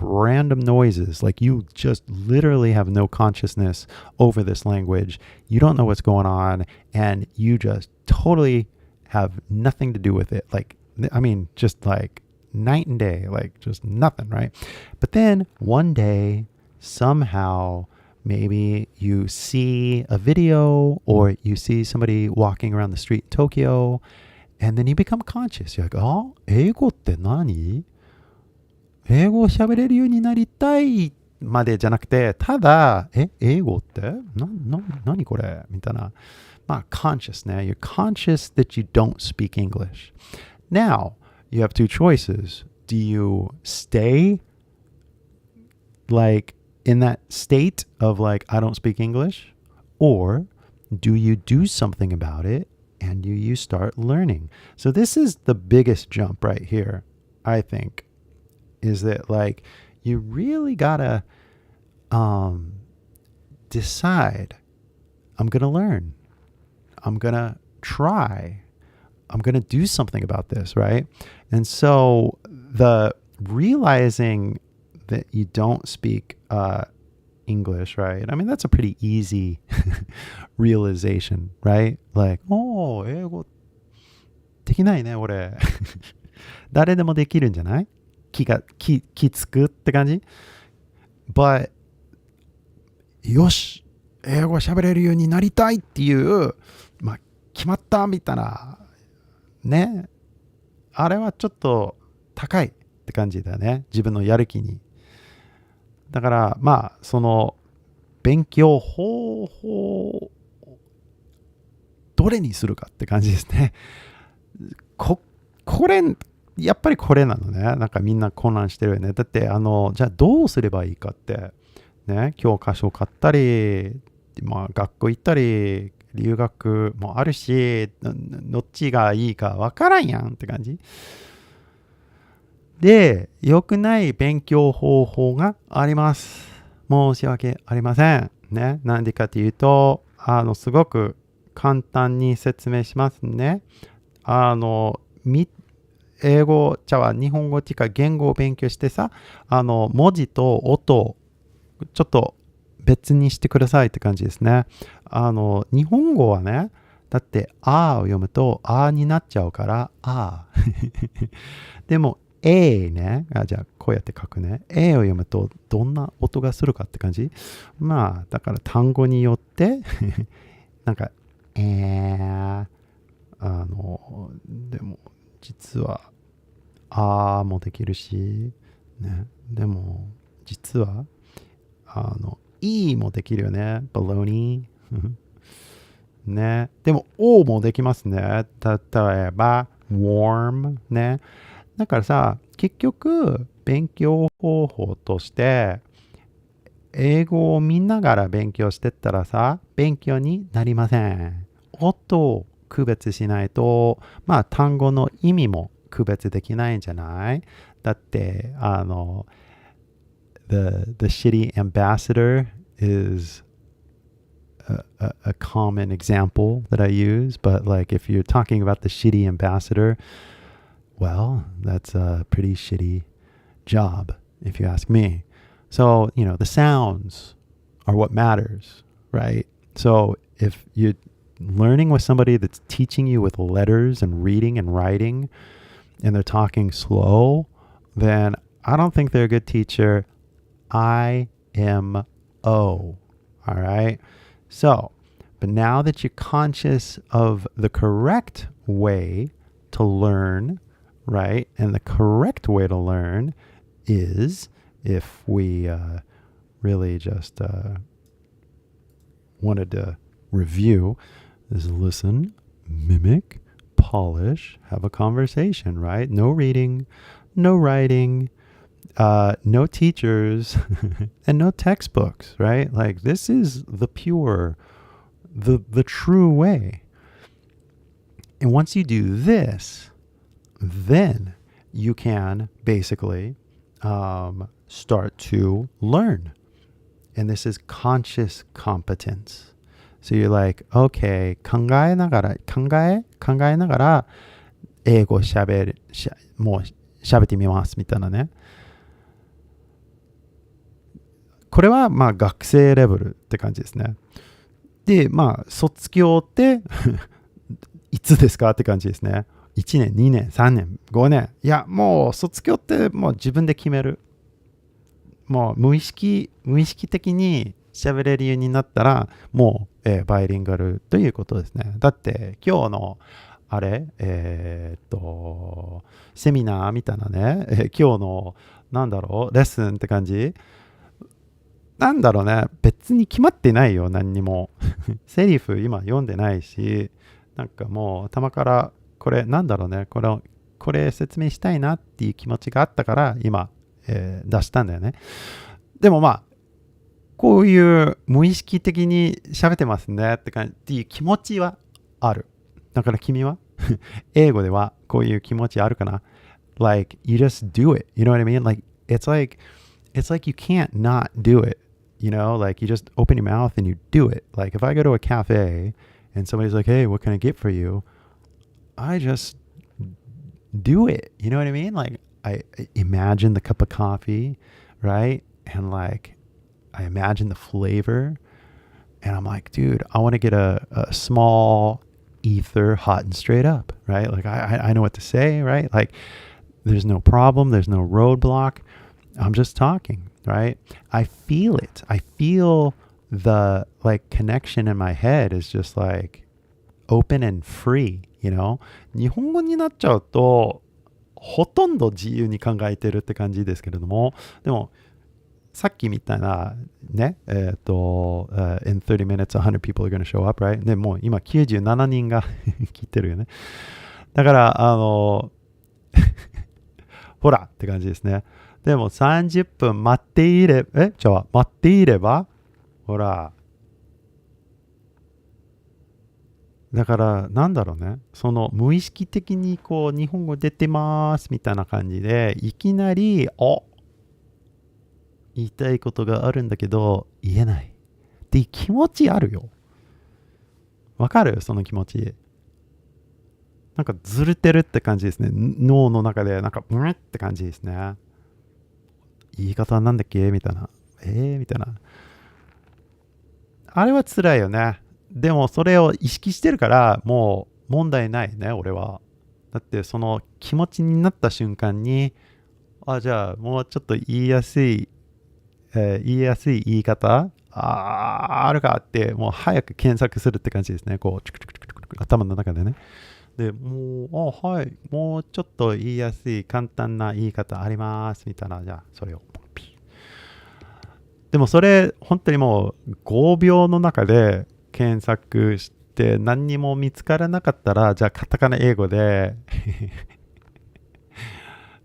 random noises. Like you just literally have no consciousness over this language. You don't know what's going on, and you just totally have nothing to do with it. Like, I mean, just like night and day, like just nothing, right? But then one day, somehow, maybe you see a video or you see somebody walking around the street in Tokyo, and then you become conscious. You're like, 英語って何？英語を喋れるようになりたいまでじゃなくて、ただ、英語って何これみたいな。conscious ね。You're conscious that you don't speak English. Now, you have 2 choices. Do you stay like in that state of like, I don't speak English? Or do you do something about it and you start learning? So this is the biggest jump right here, I think. Is that like you really gotta decide, I'm gonna learn, I'm gonna try, I'm gonna do something about this, right? And so the realizing that you don't speak English, right? I mean, that's a pretty easy realization, right? Like, 英語できないね、俺。誰でもできるんじゃない？気つくって感じ？ But よし、英語喋れるようになりたいっていう、決まったみたいな、ね。あれはちょっと高いって感じだね。自分のやる気に。だから、その、勉強方法、どれにするかって感じですね。これ、やっぱりこれなのね。なんかみんな混乱してるよね。だって、じゃあどうすればいいかって、ね、教科書を買ったり、学校行ったり、留学もあるし、どっちがいいかわからんやんって感じ。で、良くない勉強方法があります。申し訳ありません。ね、なんでかというと、すごく簡単に説明しますね。英語、日本語っていうか言語を勉強してさ、文字と音、ちょっと別にしてくださいって感じですね。日本語はね、だってあーを読むとあーになっちゃうからあー。でも A ね、じゃあこうやって書くね。A を読むとどんな音がするかって感じ？だから単語によってなんかでも実はあーもできるし、ね、でも実はE もできるよね。baloney ね。でも O もできますね。例えば warm ね。だからさ、結局勉強方法として英語を見ながら勉強してったらさ、勉強になりません。音を区別しないと、単語の意味も区別できないんじゃない？だってthe shitty ambassador is a common example that I use, but like if you're talking about the shitty ambassador, well, that's a pretty shitty job, if you ask me. So, the sounds are what matters, right? So if you're learning with somebody that's teaching you with letters and reading and writing, and they're talking slow, then I don't think they're a good teacher. IMO. All right. So, but now that you're conscious of the correct way to learn, right? And the correct way to learn is, if we really just wanted to review, is listen, mimic, polish, have a conversation, right? No reading, no writing, no teachers, and no textbooks, right? Like this is the pure, the true way. And once you do this, then you can basically start to learn. And this is conscious competence. So you're like, okay, 考えながら英語もう喋ってみますみたいなね。これは学生レベルって感じですね。で、卒業っていつですかって感じですね。1年、2年、3年、5年。いや、もう卒業ってもう自分で決める。もう無意識的に喋れるようになったら、もう、バイリンガルということですね。だって今日のセミナーみたいなね、今日のレッスンって感じ。別に決まってないよ、何にも。セリフ今読んでないし、なんかもう頭からこれこれ説明したいなっていう気持ちがあったから今、出したんだよね。でもこういう無意識的に喋ってますねっていう気持ちはある。だから君は英語ではこういう気持ちあるかな？ Like you just do it. You know what I mean? Like it's like you can't not do it. Like you just open your mouth and you do it. Like if I go to a cafe and somebody's like, hey, what can I get for you? I just do it. You know what I mean? Like I imagine the cup of coffee, right? And like, I imagine the flavor, and I'm like, dude, I want to get a small ether hot and straight up, right? Like, I know what to say, right? Like, there's no problem, there's no roadblock. I'm just talking, right? I feel it. I feel the like connection in my head is just like open and free, you know? 日本語になっちゃうと、ほとんど自由に考えてるって感じですけれども、でも、さっきみたいなね、in 30 minutes, 100 people are going to show up, right? で、もう今97人が聞いてるよね。だから、ほらって感じですね。でも30分待っていれば、ほら。だから、なんだろうね。その無意識的にこう、日本語出てますみたいな感じで、いきなり、言いたいことがあるんだけど、言えない。っていう気持ちあるよ。わかる？その気持ち。なんかずれてるって感じですね。脳の中で、なんか、ブルって感じですね。言い方はなんだっけみたいな。みたいな。あれは辛いよね。でもそれを意識してるからもう問題ないね、俺は。だってその気持ちになった瞬間に、じゃあもうちょっと言いやすい言い方あるかってもう早く検索するって感じですね。こうチクチクチクチク頭の中でね。でもうはい、もうちょっと言いやすい簡単な言い方ありますみたいな。じゃあそれをでもそれ本当にもう5秒の中で検索して何にも見つからなかったら、じゃあカタカナ英語で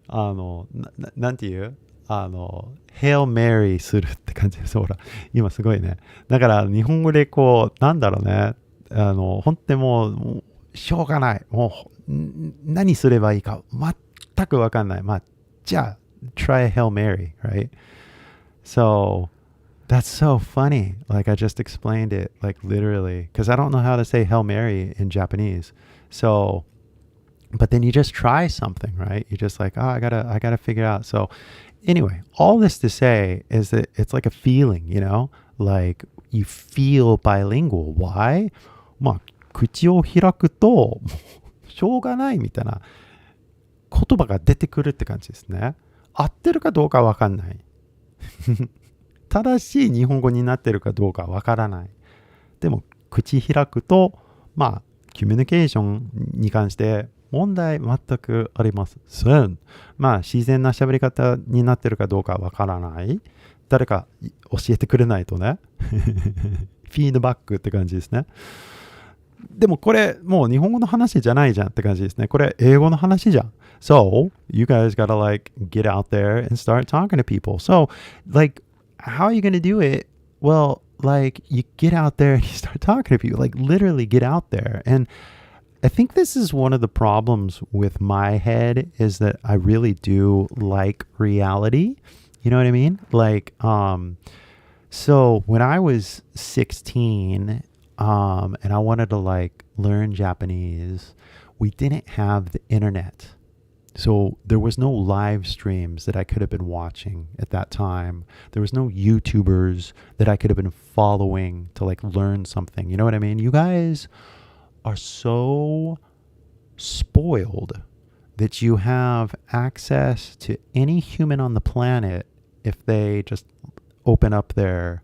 なんていうHail Mary するって感じです。ほら、今すごいね。だから日本語でこう、なんだろうね。本当にもうしょうがない。もう何すればいいか全くわかんない。じゃあ、try Hail Mary, right? So, that's so funny. Like I just explained it, like literally, because I don't know how to say Hail Mary in Japanese. So, but then you just try something, right? You're just like, I gotta figure it out. So, anyway, all this to say is that it's like a feeling, you know, like you feel bilingual. Why? 口を開くとしょうがないみたいな言葉が出てくるって感じですね。合ってるかどうかわかんない。正しい日本語になってるかどうかわからない。でも口開くとコミュニケーションに関して問題全くありません。自然な喋り方になってるかどうかわからない。誰か教えてくれないとね。フィードバックって感じですね。でもこれもう日本語の話じゃないじゃんって感じですね。これ英語の話じゃん。So, you guys gotta like get out there and start talking to people. So, like, how are you gonna do it? Well, like, you get out there and you start talking to people. Like, literally get out there. And I think this is one of the problems with my head is that I really do like reality. You know what I mean? Like, so when I was 16, and I wanted to like learn Japanese, we didn't have the internet. So there was no live streams that I could have been watching at that time. There was no YouTubers that I could have been following to like learn something. You know what I mean? You guys are so spoiled that you have access to any human on the planet if they just open up their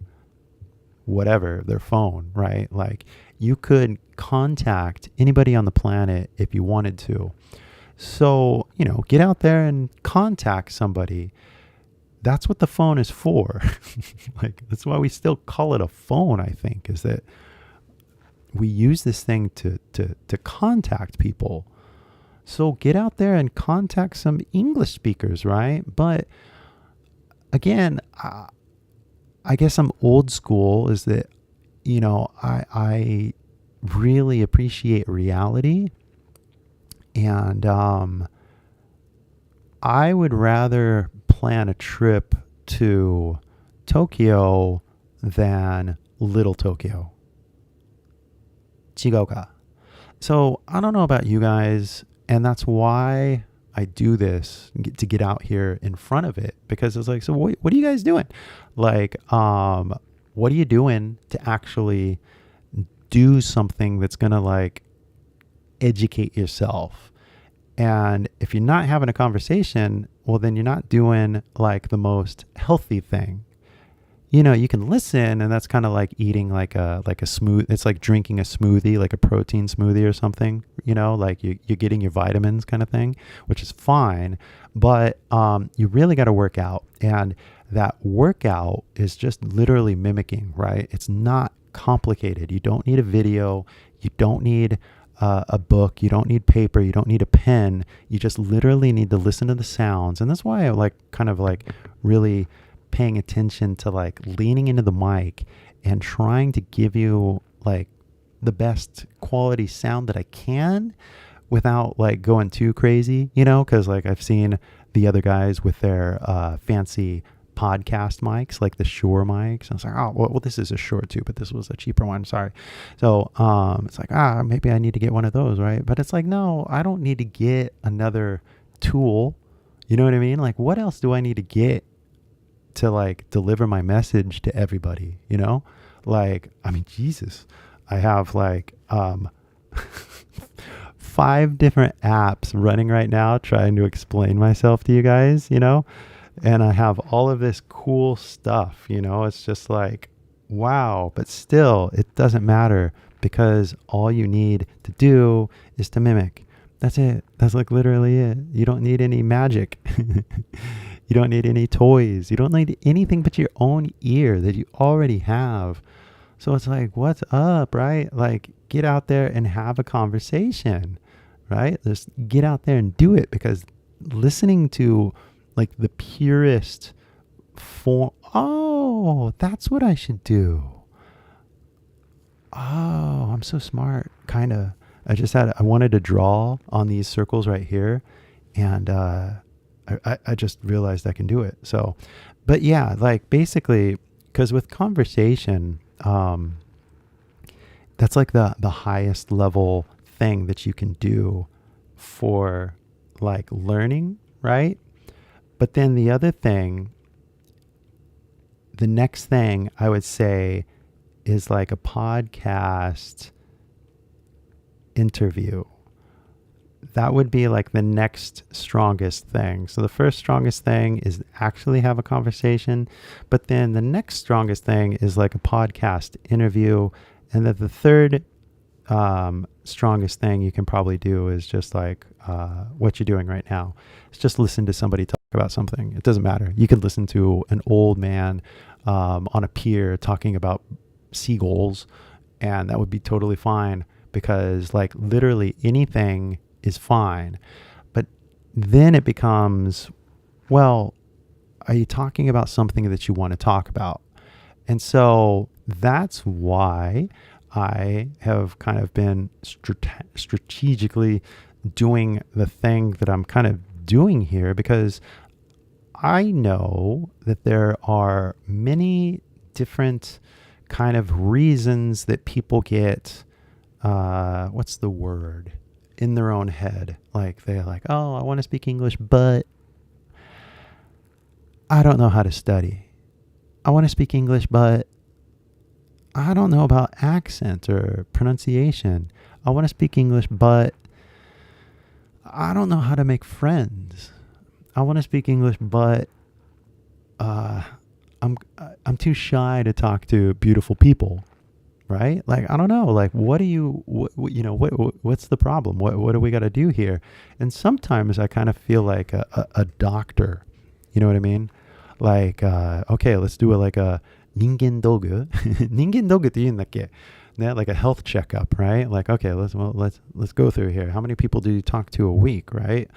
phone, right? Like you could contact anybody on the planet if you wanted to. So, you know, get out there and contact somebody. That's what the phone is for. Like, that's why we still call it a phone, I think, is that we use this thing to contact people. So get out there and contact some English speakers, right? But again, I guess I'm old school is that, you know, I really appreciate reality. And I would rather plan a trip to Tokyo than Little Tokyo. 違うか? So I don't know about you guys, and that's why I do this to get out here in front of it, because it's like, so what are you guys doing? Like, what are you doing to actually do something that's going to like educate yourself? And if you're not having a conversation, well, then you're not doing like the most healthy thing. You know, you can listen, and that's kind of like eating like a smooth, it's like drinking a smoothie, like a protein smoothie or something, you know, like you're getting your vitamins kind of thing, which is fine. But you really got to work out. And that workout is just literally mimicking, right? It's not complicated. You don't need a video. You don't need a book. You don't need paper. You don't need a pen. You just literally need to listen to the sounds. And that's why I like kind of like really paying attention to like leaning into the mic and trying to give you like the best quality sound that I can without like going too crazy, you know, because like I've seen the other guys with their fancy podcast mics, like the Shure mics. I was like, oh, well, this is a Shure too, but this was a cheaper one. Sorry. So it's like, maybe I need to get one of those, right? But it's like, no, I don't need to get another tool. You know what I mean? Like, what else do I need to get to like deliver my message to everybody, you know? Like, I mean, Jesus, I have like 5 different apps running right now trying to explain myself to you guys, you know? And I have all of this cool stuff, you know? It's just like, wow, but still it doesn't matter, because all you need to do is to mimic. That's it. That's like literally it. You don't need any magic. You don't need any toys. You don't need anything but your own ear that you already have. So it's like, what's up, right? Like, get out there and have a conversation, right? Just get out there and do it, because listening to like the purest form. Oh, that's what I should do. Oh, I'm so smart. Kind of. I wanted to draw on these circles right here, and I just realized I can do it. So, but yeah, like basically, because with conversation, that's like the highest level thing that you can do for like learning, right? But then the other thing, the next thing I would say is like a podcast interview. That would be like the next strongest thing. So the first strongest thing is actually have a conversation, but then the next strongest thing is like a podcast interview. And then the third strongest thing you can probably do is just like what you're doing right now. It's just listen to somebody talk about something. It doesn't matter. You could listen to an old man on a pier talking about seagulls, and that would be totally fine, because like literally anything is fine. But then it becomes, well, are you talking about something that you want to talk about? And so that's why I have kind of been strategically doing the thing that I'm kind of doing here, because I know that there are many different kind of reasons that people get, what's the word? In their own head. Like they're like, oh, I want to speak English, but I don't know how to study. I want to speak English, but I don't know about accent or pronunciation. I want to speak English, but I don't know how to make friends. I want to speak English, but I'm too shy to talk to beautiful people, right? Like, I don't know. Like, what's the problem? What do we got to do here? And sometimes I kind of feel like a doctor. You know what I mean? Like, okay, let's do like a 人間道具人間道具って言うんだっけ? Yeah, like a health checkup, right? Like, okay, let's go through here. How many people do you talk to a week, right?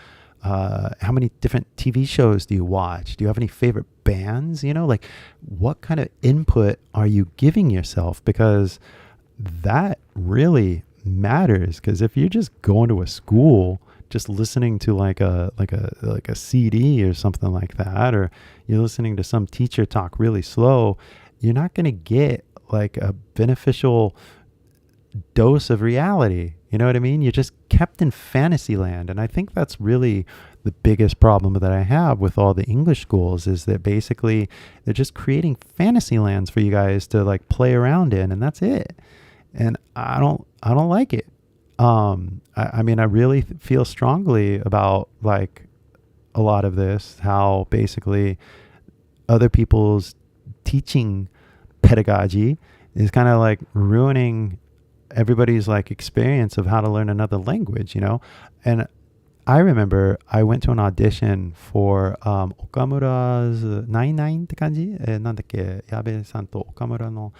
How many different TV shows do you watch? Do you have any favorite bands? You know, like what kind of input are you giving yourself? Because that really matters. Because if you're just going to a school, just listening to like a CD or something like that, or you're listening to some teacher talk really slow, you're not going to get like a beneficial dose of reality. You know what I mean? You're just kept in fantasy land. And I think that's really the biggest problem that I have with all the English schools is that basically they're just creating fantasy lands for you guys to like play around in, and that's it. And I don't like it. I mean, I really feel strongly about like a lot of this, how basically other people's teaching pedagogy is kind of like ruining everybody's like experience of how to learn another language, you know? And I remember I went to an audition for Okamura's 99って感じなんだっけ矢部さんと岡村の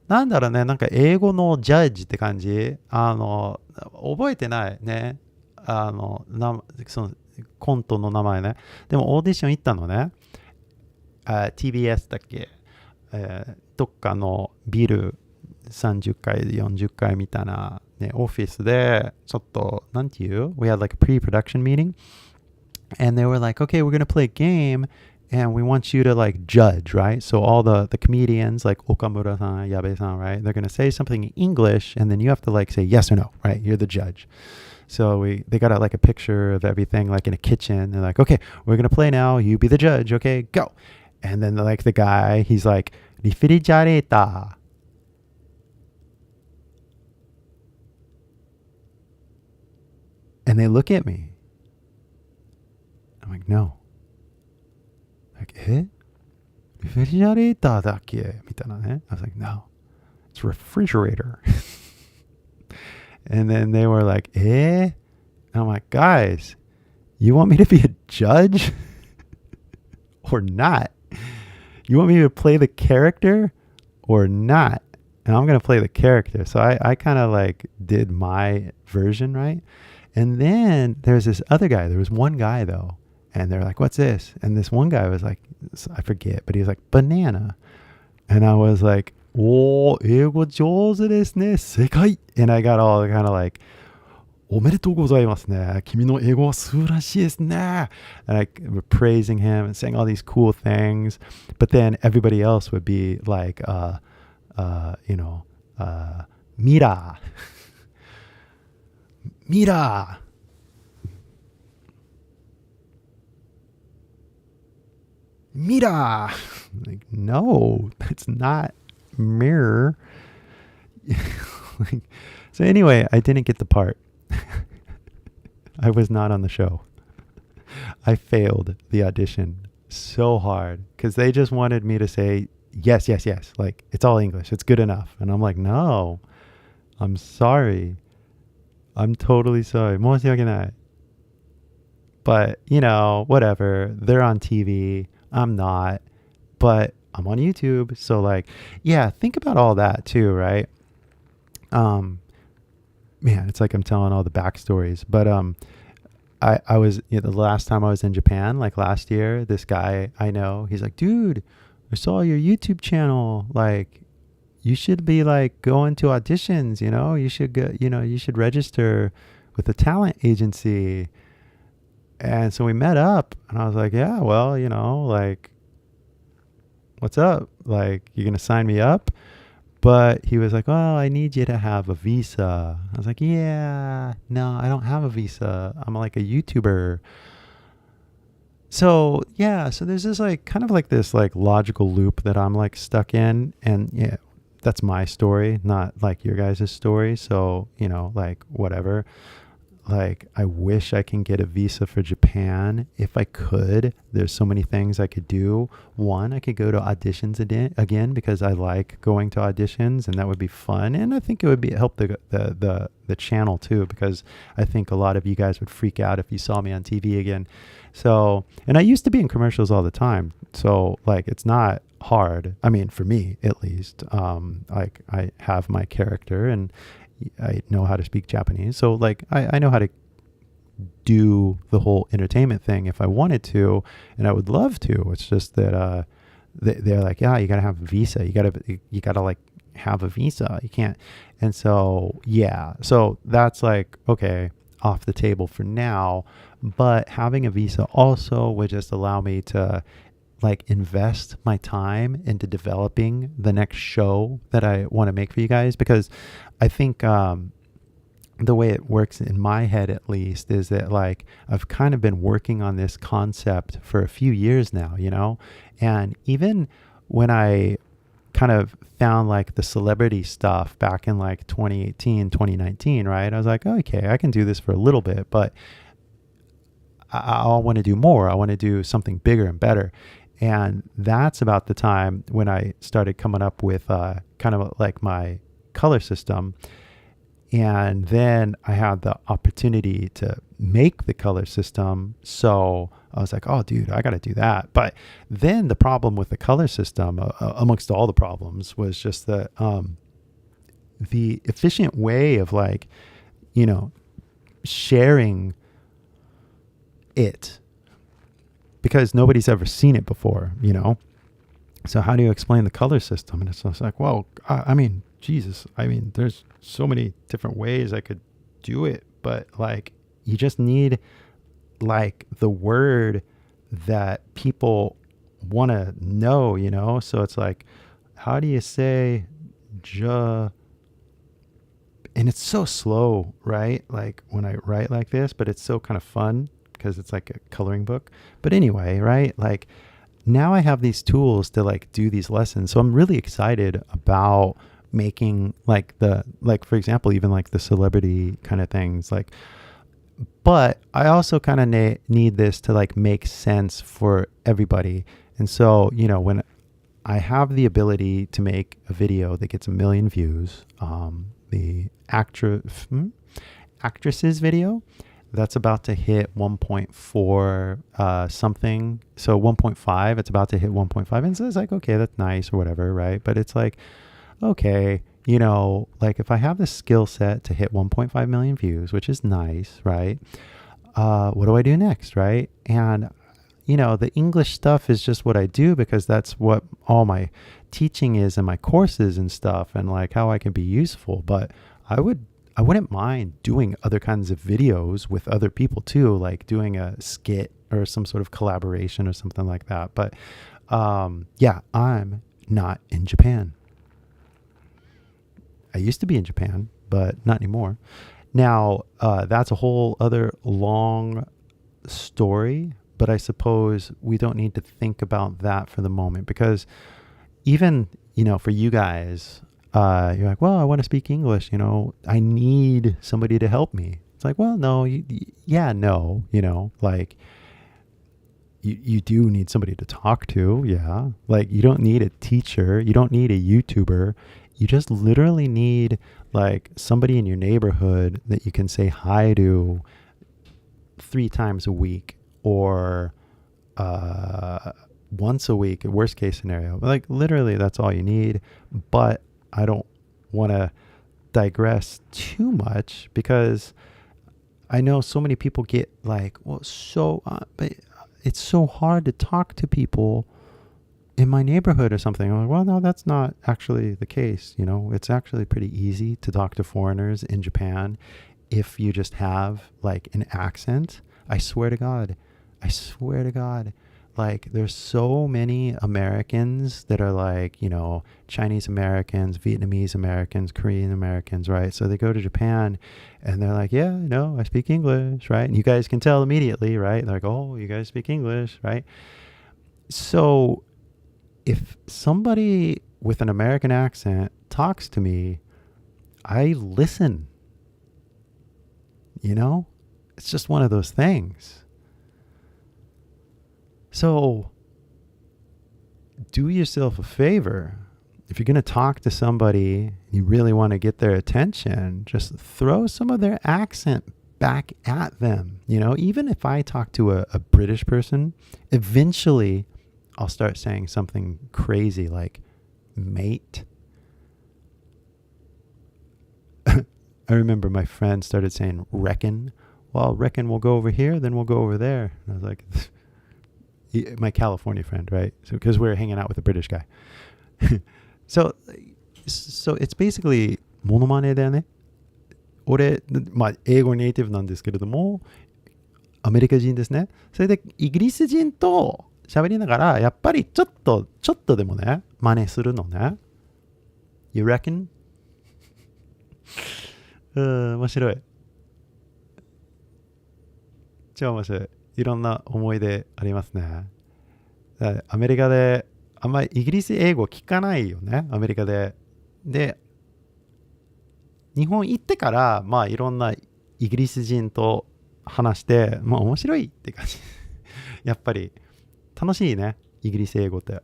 なんだろうね、なんか英語のジャッジって感じ覚えてないね。そのコントの名前ね。でもオーディション行ったのね。TBS だっけ、どっかのビル30階、40階みたいな、ね、オフィスで、ちょっと、なんていう We had like a pre-production meeting and they were like, okay, we're going to play a game and we want you to like judge, right? So all the comedians like Okamura-san, Yabe-san, right? They're going to say something in English and then you have to like say yes or no, right? You're the judge. So they got like a picture of everything like in a kitchen. They're like, okay, we're going to play now. You be the judge. Okay, go. And then like the guy, he's like, Rifrigerata. And they look at me. I'm like, no. Like, refrigerator だっけみたいなね. I was like, no. It's refrigerator. And then they were like, And I'm like, guys, you want me to be a judge? Or not? You want me to play the character or not? And I'm going to play the character. So I kind of like did my version, right? And then there's this other guy. There was one guy though. And they're like, what's this? And this one guy was like, I forget, but he was like, banana. And I was like, oh, 英語上手ですね。世界. And I got all kind of like, おめでとうございますね。君の英語は素晴らしいですね. And I were praising him and saying all these cool things. But then everybody else would be like, mira. Mira. Mira. Like, no, that's not mirror. So anyway, I didn't get the part. I was not on the show. I failed the audition so hard because they just wanted me to say, yes, yes, yes. Like, it's all English. It's good enough. And I'm like, no, I'm sorry. I'm totally sorry. 申し訳ない. But, you know, whatever. They're on TV. I'm not. But I'm on YouTube. So, like, yeah, think about all that too, right? Man, it's like I'm telling all the backstories. But I was, the last time I was in Japan, like last year, this guy I know, he's like, dude, I saw your YouTube channel. Like, you should be like going to auditions, you should go, you should register with a talent agency. And so we met up and I was like, yeah, well, like, what's up? Like, you're going to sign me up? But he was like, well, I need you to have a visa. I was like, yeah, no, I don't have a visa. I'm like a YouTuber. So, yeah, so there's this like kind of like this like logical loop that I'm like stuck in. And yeah, that's my story, not like your guys' story. So, like whatever. Like, I wish I can get a visa for Japan. If I could, there's so many things I could do. One, I could go to auditions again because I like going to auditions and that would be fun. And I think it would help the channel too, because I think a lot of you guys would freak out if you saw me on TV again. So, and I used to be in commercials all the time. So like, it's not hard. I mean, for me at least, like I have my character and I know how to speak Japanese. So like, I know how to do the whole entertainment thing if I wanted to, and I would love to. It's just that, they're like, yeah, you gotta have a visa. You gotta like have a visa. You can't. And so, yeah, so that's like, okay, off the table for now, but having a visa also would just allow me to like invest my time into developing the next show that I want to make for you guys, because I think the way it works in my head at least is that like I've kind of been working on this concept for a few years now, and even when I kind of found like the celebrity stuff back in like 2018, 2019, right? I was like, okay, I can do this for a little bit, but I want to do more. I want to do something bigger and better. And that's about the time when I started coming up with kind of like my color system. And then I had the opportunity to make the color system. So I was like, oh, dude, I got to do that. But then the problem with the color system, amongst all the problems, was just the efficient way of like, sharing it. Because nobody's ever seen it before, So how do you explain the color system? And it's just like, well, I mean, Jesus, there's so many different ways I could do it, but like, you just need like the word that people want to know, So it's like, how do you say ja? And it's so slow, right? Like when I write like this, but it's so kind of fun because it's like a coloring book. But anyway, right? Like now I have these tools to like do these lessons. So I'm really excited about making for example, even like the celebrity kind of things, like, but I also kind of need this to like make sense for everybody. And so, when I have the ability to make a video that gets 1 million views, the actress's video, that's about to hit 1.4 something. So 1.5, it's about to hit 1.5. And so it's like, okay, that's nice or whatever, right? But it's like, okay, like if I have the skill set to hit 1.5 million views, which is nice, right? What do I do next, right? And, the English stuff is just what I do because that's what all my teaching is and my courses and stuff and like how I can be useful. But I wouldn't mind doing other kinds of videos with other people too, like doing a skit or some sort of collaboration or something like that. But yeah, I'm not in Japan. I used to be in Japan, but not anymore. Now, that's a whole other long story, but I suppose we don't need to think about that for the moment because even, for you guys, you're like, well, I want to speak English, I need somebody to help me. It's like, well, no, like you do need somebody to talk to. Yeah. Like you don't need a teacher. You don't need a YouTuber. You just literally need like somebody in your neighborhood that you can say hi to 3 times a week or once a week, worst case scenario. Like literally that's all you need. But I don't want to digress too much because I know so many people get like, well, but it's so hard to talk to people in my neighborhood or something. I'm like, well, no, that's not actually the case. It's actually pretty easy to talk to foreigners in Japan if you just have like an accent. I swear to God, like there's so many Americans that are like, Chinese Americans, Vietnamese Americans, Korean Americans, right? So they go to Japan and they're like, yeah, I speak English, right? And you guys can tell immediately, right? They're like, oh, you guys speak English, right? So if somebody with an American accent talks to me, I listen, It's just one of those things. So do yourself a favor. If you're going to talk to somebody, you really want to get their attention, just throw some of their accent back at them. Even if I talk to a British person, eventually I'll start saying something crazy like mate. I remember my friend started saying reckon. Well, reckon we'll go over here, then we'll go over there. And I was like, my California friend, right? So because we're hanging out with a British guy. So it's basically モノマネだよね。俺、英語ネイティブなんですけれども、アメリカ人ですね。それでイギリス人と喋りながら、やっぱりちょっとでもね、真似するのね。You reckon? 面白い。ちゃ面白い。いろんな思い出ありますね。アメリカで、あんまりイギリス英語聞かないよね、アメリカで。で、日本行ってから、まあいろんなイギリス人と話して、まあ面白いって感じ。やっぱり楽しいね、イギリス英語って。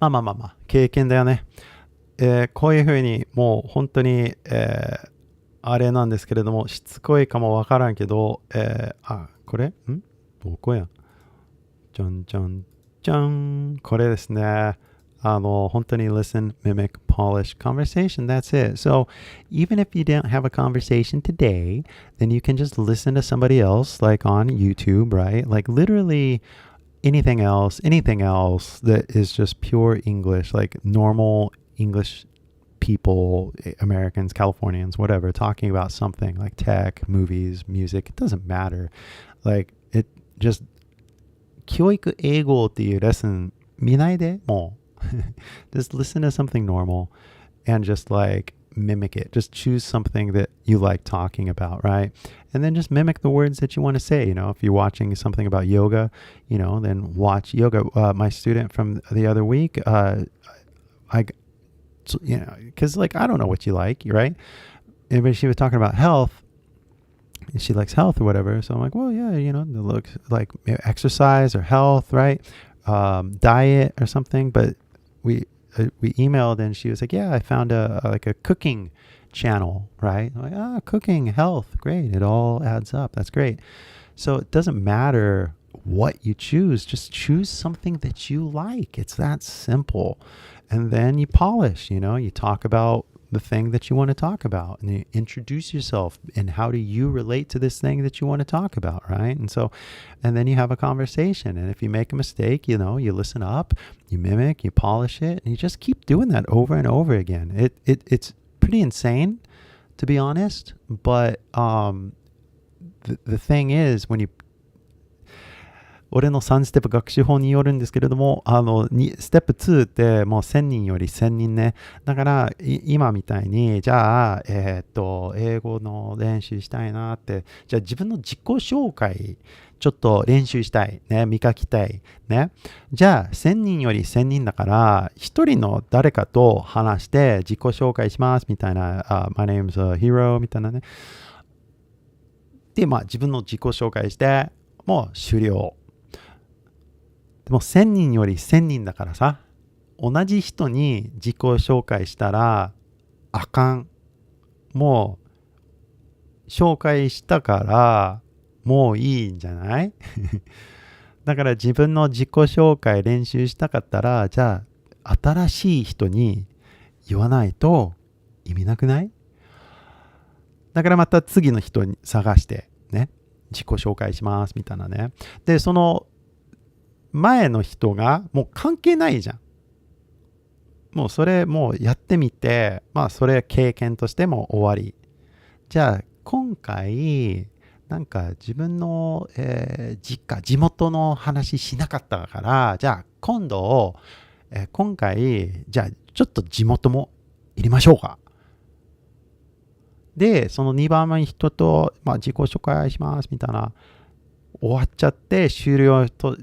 まあ、経験だよね。こういうふうに、もう本当に、あれなんですけれども、しつこいかもわからんけど、これどこやじゃんじゃんじゃん。これですね。本当に listen, mimic, polish, conversation. That's it. So even if you don't have a conversation today, then you can just listen to somebody else, like on YouTube, right? Like literally anything else that is just pure English, like normal English people, Americans, Californians, whatever, talking about something like tech, movies, music. It doesn't matter. Like it just 教育英語っていうレッスン見ないでもうjust listen to something normal and just like mimic it. Just choose something that you like talking about, right? And then just mimic the words that you want to say. You know, if you're watching something about yoga, you know, then watch yoga. My student from the other week, you know, because like I don't know what you like, right? And she was talking about health. She likes health or whatever. So I'm like, well, yeah, you know, it looks like exercise or health, right? Diet or something. But we emailed and she was like, yeah, I found a cooking channel, right? I'm like, cooking, health, great. It all adds up. That's great. So it doesn't matter what you choose. Just choose something that you like. It's that simple. And then you polish, you know, you talk about the thing that you want to talk about and you introduce yourself and how do you relate to this thing that you want to talk about, right? And then you have a conversation, and if you make a mistake, you know, you listen up, you mimic, you polish it, and you just keep doing that over and over again. It's pretty insane, to be honest, but the thing is, when you俺の3ステップ学習法によるんですけれども、ステップ2ってもう1000人より1000人ね。だから、今みたいに、じゃあ、英語の練習したいなって、じゃあ自分の自己紹介、ちょっと練習したい、ね、見かきたい、ね。じゃあ、1000人より1000人だから、一人の誰かと話して自己紹介します、みたいな、My name's a hero, みたいなね。で、まあ、自分の自己紹介して、もう終了。でも1000人より1000人だからさ、同じ人に自己紹介したらあかん。もう紹介したからもういいんじゃないだから自分の自己紹介練習したかったら、じゃあ新しい人に言わないと意味なくない？だからまた次の人に探してね、自己紹介しますみたいなね。で、その前の人がもう関係ないじゃん。もうそれもうやってみて、まあそれ経験としても終わり。じゃあ今回なんか自分の、地元の話しなかったから、じゃあ今回じゃあちょっと地元も入れましょうか。で、その2番目の人と、まあ、自己紹介しますみたいな。終わっちゃって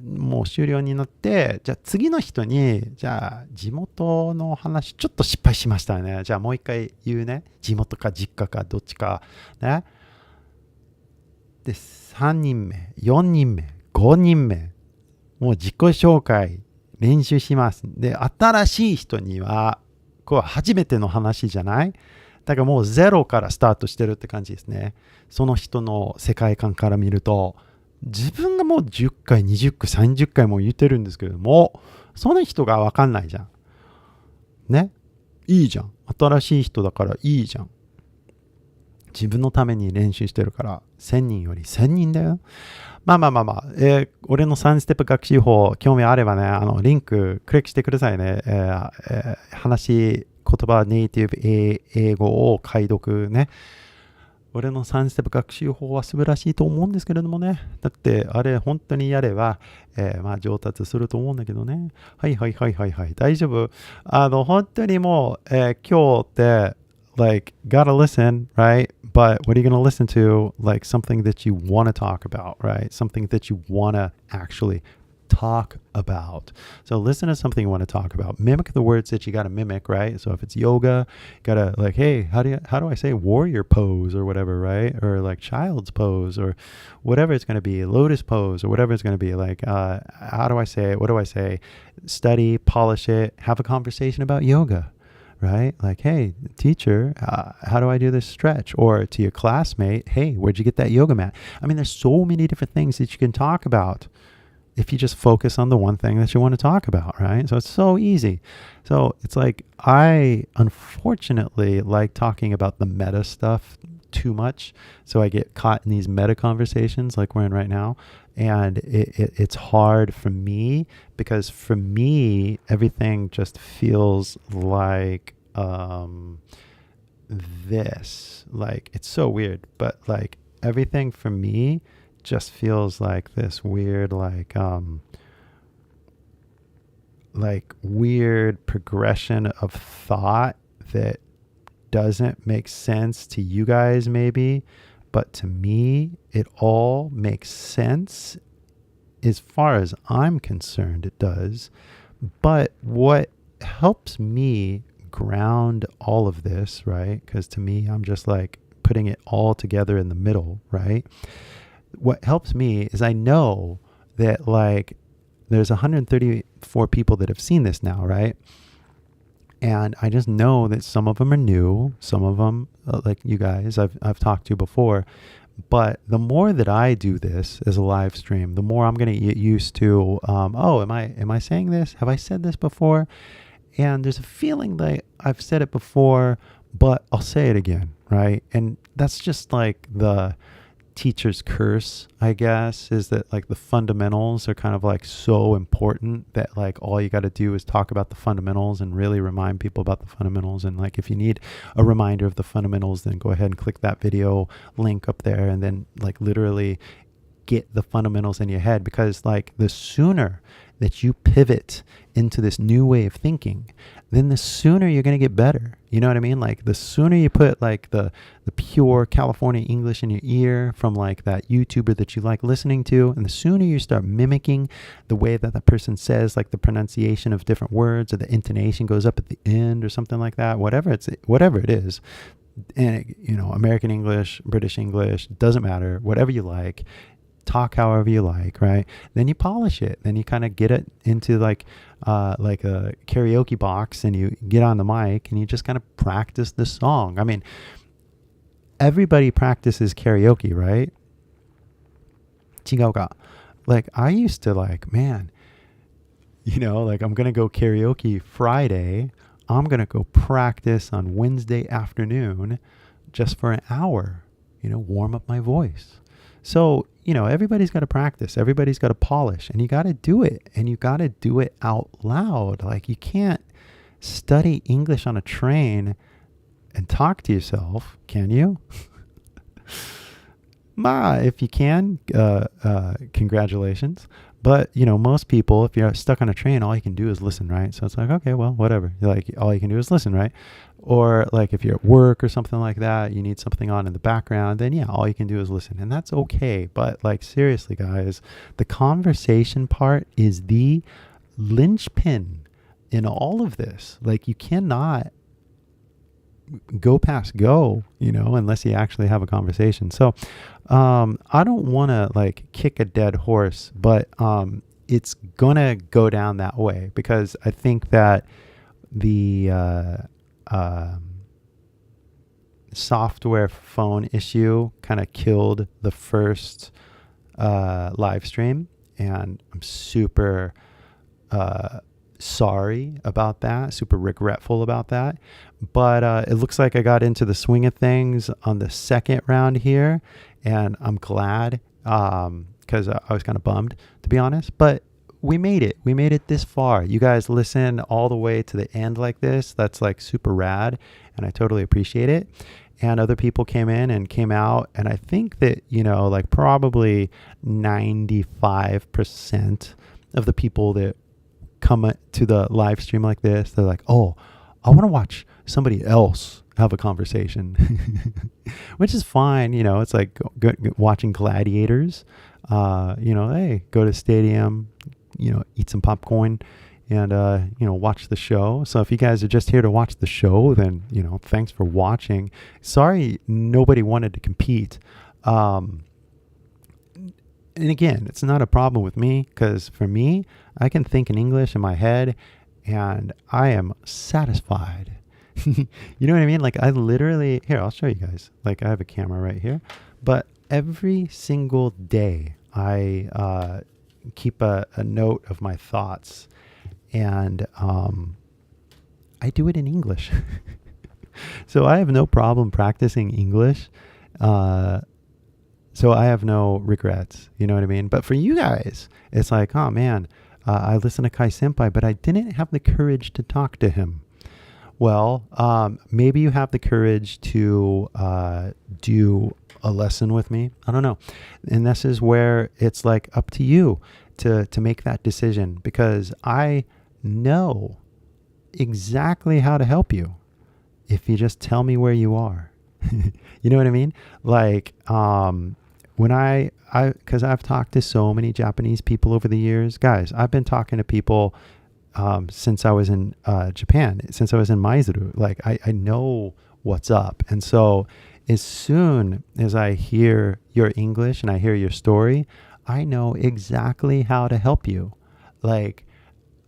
もう終了になって、じゃあ次の人に、じゃあ地元の話ちょっと失敗しましたね。じゃあもう一回言うね。地元か実家かどっちかね。で、3人目、4人目、5人目、もう自己紹介練習します。で、新しい人には、これは初めての話じゃない？だからもうゼロからスタートしてるって感じですね。その人の世界観から見ると、自分がもう10回、20回、30回も言ってるんですけれども、その人が分かんないじゃん。ね。いいじゃん。新しい人だからいいじゃん。自分のために練習してるから、1000人より1000人だよ。まあ、俺の3ステップ学習法、興味あればね、リンククリックしてくださいね。話し言葉ネイティブ英語を解読ね。俺の3ステップ学習法は素晴らしいと思うんですけれどもね。だってあれ本当にやれば、まあ上達すると思うんだけどね。はい。大丈夫。本当にもう、今日って、like, gotta listen, right? But what are you going to listen to? Like something that you want to talk about, right? Something that you want to actually talk about. So listen to something you want to talk about. Mimic the words that you got to mimic, right? So if it's yoga, you got to like, hey, how do I say warrior pose or whatever, right? Or like child's pose or whatever it's going to be, lotus pose or whatever it's going to be. Like, how do I say it? What do I say? Study, polish it, have a conversation about yoga, right? Like, hey, teacher, how do I do this stretch? Or to your classmate, hey, where'd you get that yoga mat? I mean, there's so many different things that you can talk about if you just focus on the one thing that you want to talk about, right? So it's so easy. So it's like, I unfortunately like talking about the meta stuff too much. So I get caught in these meta conversations like we're in right now. And it's hard for me because for me, everything just feels like this. Like, it's so weird, but like everything for me just feels like this weird, like weird progression of thought that doesn't make sense to you guys maybe, but to me, it all makes sense as far as I'm concerned, it does. But what helps me ground all of this, right? Because to me, I'm just like putting it all together in the middle, right? What helps me is I know that like there's 134 people that have seen this now, right? And I just know that some of them are new, some of them, like you guys, I've talked to before. But the more that I do this as a live stream, the more I'm going to get used to, am I saying this? Have I said this before? And there's a feeling that I've said it before, but I'll say it again, right? And that's just like the teacher's curse, I guess, is that like the fundamentals are kind of like so important that like all you got to do is talk about the fundamentals and really remind people about the fundamentals. And like if you need a reminder of the fundamentals, then go ahead and click that video link up there and then like literally get the fundamentals in your head, because like the sooner that you pivot into this new way of thinking, then the sooner you're going to get better. You know what I mean? Like the sooner you put like the pure California English in your ear from like that YouTuber that you like listening to, and the sooner you start mimicking the way that the person says, like the pronunciation of different words or the intonation goes up at the end or something like that, whatever it is. And American English, British English, doesn't matter, whatever you like. Talk however you like, right? Then you polish it. Then you kind of get it into like a karaoke box, and you get on the mic and you just kind of practice the song. I mean, everybody practices karaoke, right? 違うか? Like I used to like, man, like I'm going to go karaoke Friday. I'm going to go practice on Wednesday afternoon just for an hour, warm up my voice. So, everybody's got to practice. Everybody's got to polish, and you got to do it, and you got to do it out loud. Like you can't study English on a train and talk to yourself, can you? If you can, congratulations. But, most people, if you're stuck on a train, all you can do is listen, right? So it's like, okay, well, whatever. Like all you can do is listen, right? Or like if you're at work or something like that, you need something on in the background, then yeah, all you can do is listen. And that's okay. But like seriously, guys, the conversation part is the linchpin in all of this. Like you cannot go past go, unless you actually have a conversation. So I don't want to like kick a dead horse, but it's gonna go down that way, because I think that the software phone issue kind of killed the first live stream, and I'm super sorry about that, super regretful about that. But it looks like I got into the swing of things on the second round here, and I'm glad, because I was kind of bummed, to be honest. But we made it. We made it this far. You guys listen all the way to the end like this. That's like super rad, and I totally appreciate it. And other people came in and came out, and I think that, like probably 95% of the people that come to the live stream like this, they're like, oh, I want to watch somebody else have a conversation, which is fine. It's like watching gladiators. Hey, go to stadium, eat some popcorn and, watch the show. So if you guys are just here to watch the show, then, thanks for watching. Sorry, nobody wanted to compete. And again, it's not a problem with me because for me, I can think in English in my head and I am satisfied. You know what I mean? Like I literally, here, I'll show you guys. Like I have a camera right here, but every single day I keep a note of my thoughts and I do it in English. So I have no problem practicing English. So I have no regrets, you know what I mean? But for you guys, it's like, oh man, I listened to Kai Senpai, but I didn't have the courage to talk to him. Well, maybe you have the courage to do a lesson with me. I don't know. And this is where it's like up to you to make that decision because I know exactly how to help you if you just tell me where you are. You know what I mean? Like, when because I've talked to so many Japanese people over the years, guys, I've been talking to people since I was in Japan, since I was in Maizuru. Like, I know what's up. And so as soon as I hear your English and I hear your story, I know exactly how to help you. Like,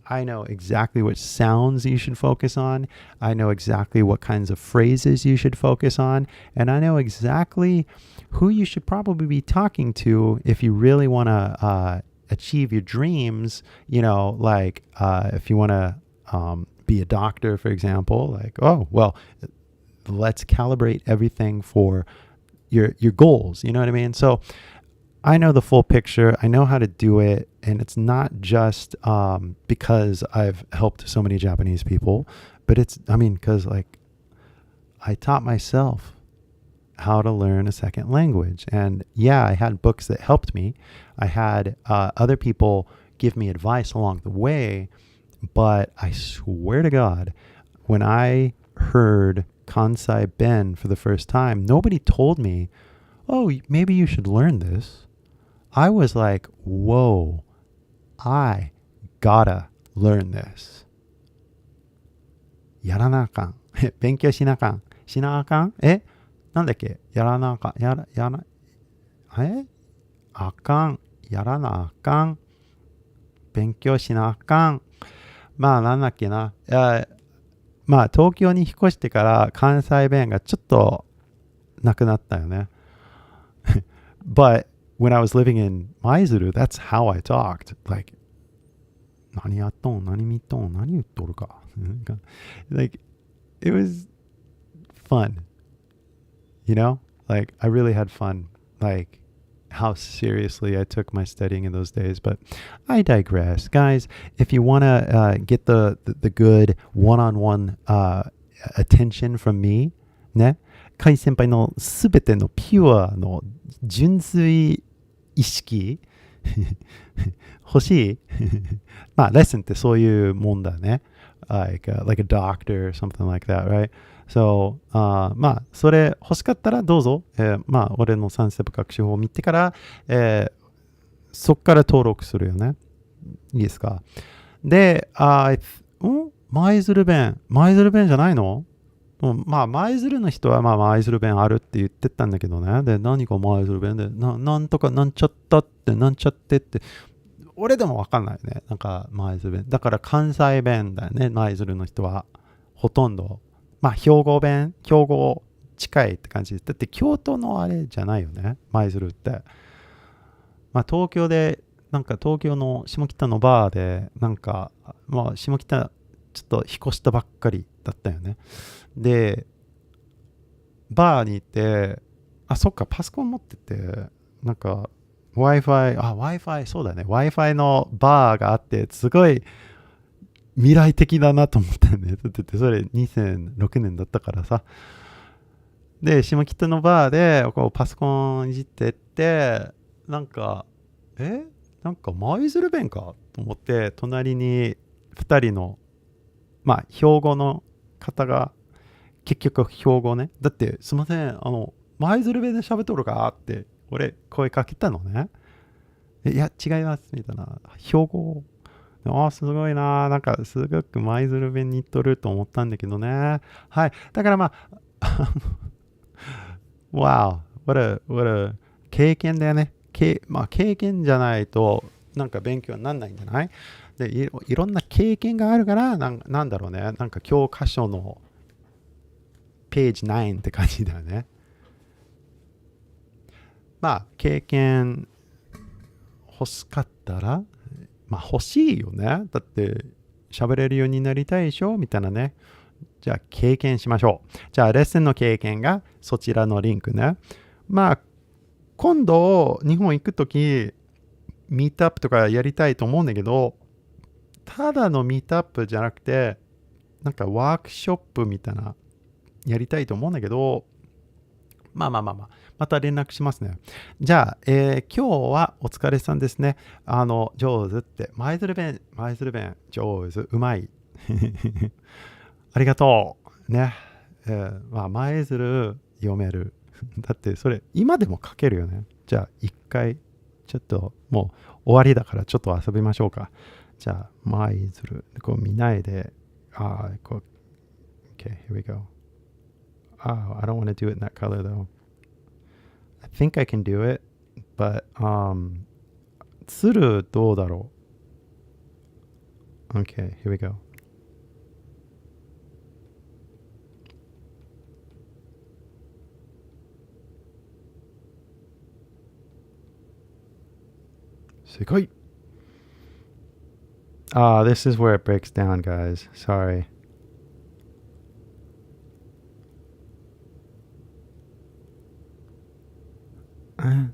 I know exactly what sounds you should focus on. I know exactly what kinds of phrases you should focus on. And I know exactly who you should probably be talking to if you really want to achieve your dreams. Like if you want to be a doctor, for example, like, oh, well, let's calibrate everything for your goals. You know what I mean? So I know the full picture. I know how to do it. And it's not just because I've helped so many Japanese people, but because like I taught myself how to learn a second language. And yeah, I had books that helped me. I had other people give me advice along the way. But I swear to God, when I heard Kansai Ben for the first time, nobody told me, oh, maybe you should learn this. I was like, whoa, I gotta learn this. やらなあかん。勉強しなあかん。しなあかん？なんだっけ？やらなあかん。あかん。やらなあかん。勉強しなあかん。まあなんだっけな。まあ東京に引っ越してから関西弁がちょっとなくなったよね。But when I was living in Maizuru, that's how I talked. Like, 何やっとん？何見とん？何言っとるか? Like, it was fun. You know? Like, I really had fun. Like, how seriously I took my studying in those days. But I digress. Guys, if you want to get the good one-on-one attention from me, ね、カイ先輩のすべてのピュアの純粋意識欲しいまあ、レッスンってそういうもんだね。like a doctor or something like that, right? So, まあ、それ欲しかったらどうぞ。まあ、俺の3ステップ学習法を見てから、そっから登録するよね。いいですか？で、舞鶴弁じゃないの？まあ、舞鶴の人は、まあ、舞鶴弁あるって言ってたんだけどね。で、何か舞鶴弁で、なんとかなんちゃったって、なんちゃってって、俺でもわかんないね。なんか、舞鶴弁。だから関西弁だよね、舞鶴の人は。ほとんど。まあ、兵庫近いって感じ。だって京都のあれじゃないよね、舞鶴って。まあ、東京の下北のバーで、なんか、まあ、下北、ちょっと引っ越したばっかりだったよね。で、バーに行って、そっか、パソコン持ってて、なんか、Wi-Fi、そうだね。Wi-Fi のバーがあって、すごい未来的だなと思ったよね。だってそれ2006年だったからさ。で、下北のバーでこうパソコンいじってって、なんか舞鶴弁かと思って、隣に2人の、まあ、兵庫の方が結局標語ね。だってすいません、舞鶴弁で喋っとるかって俺声かけたのね。いや違いますみたいな。標語。すごいな。なんかすごく舞鶴弁に言っとると思ったんだけどね。はい。だからまあWow, what a 経験だよね。まあ経験じゃないとなんか勉強にならないんじゃない？でいろんな経験があるからなんだろうね。なんか教科書のページ9って感じだよね。まあ経験欲しかったらまあ欲しいよね。だって喋れるようになりたいでしょみたいなね。じゃあ経験しましょう。じゃあレッスンの経験がそちらのリンクね。まあ今度日本行くときミートアップとかやりたいと思うんだけど、ただのミートアップじゃなくてなんかワークショップみたいなやりたいと思うんだけど、また連絡しますね。じゃあ、今日はお疲れさんですね。上手って、舞鶴弁、上手、うまい。ありがとう。ね。舞鶴読める。だってそれ、今でも書けるよね。じゃあ、一回、ちょっと、もう終わりだからちょっと遊びましょうか。じゃあ、舞鶴、こう見ないで、こう、Okay, here we go.Oh, I don't want to do it in that color though. I think I can do it, but 鶴どうだろう ?Okay, here we go. 正解 this is where it breaks down, guys. Sorry.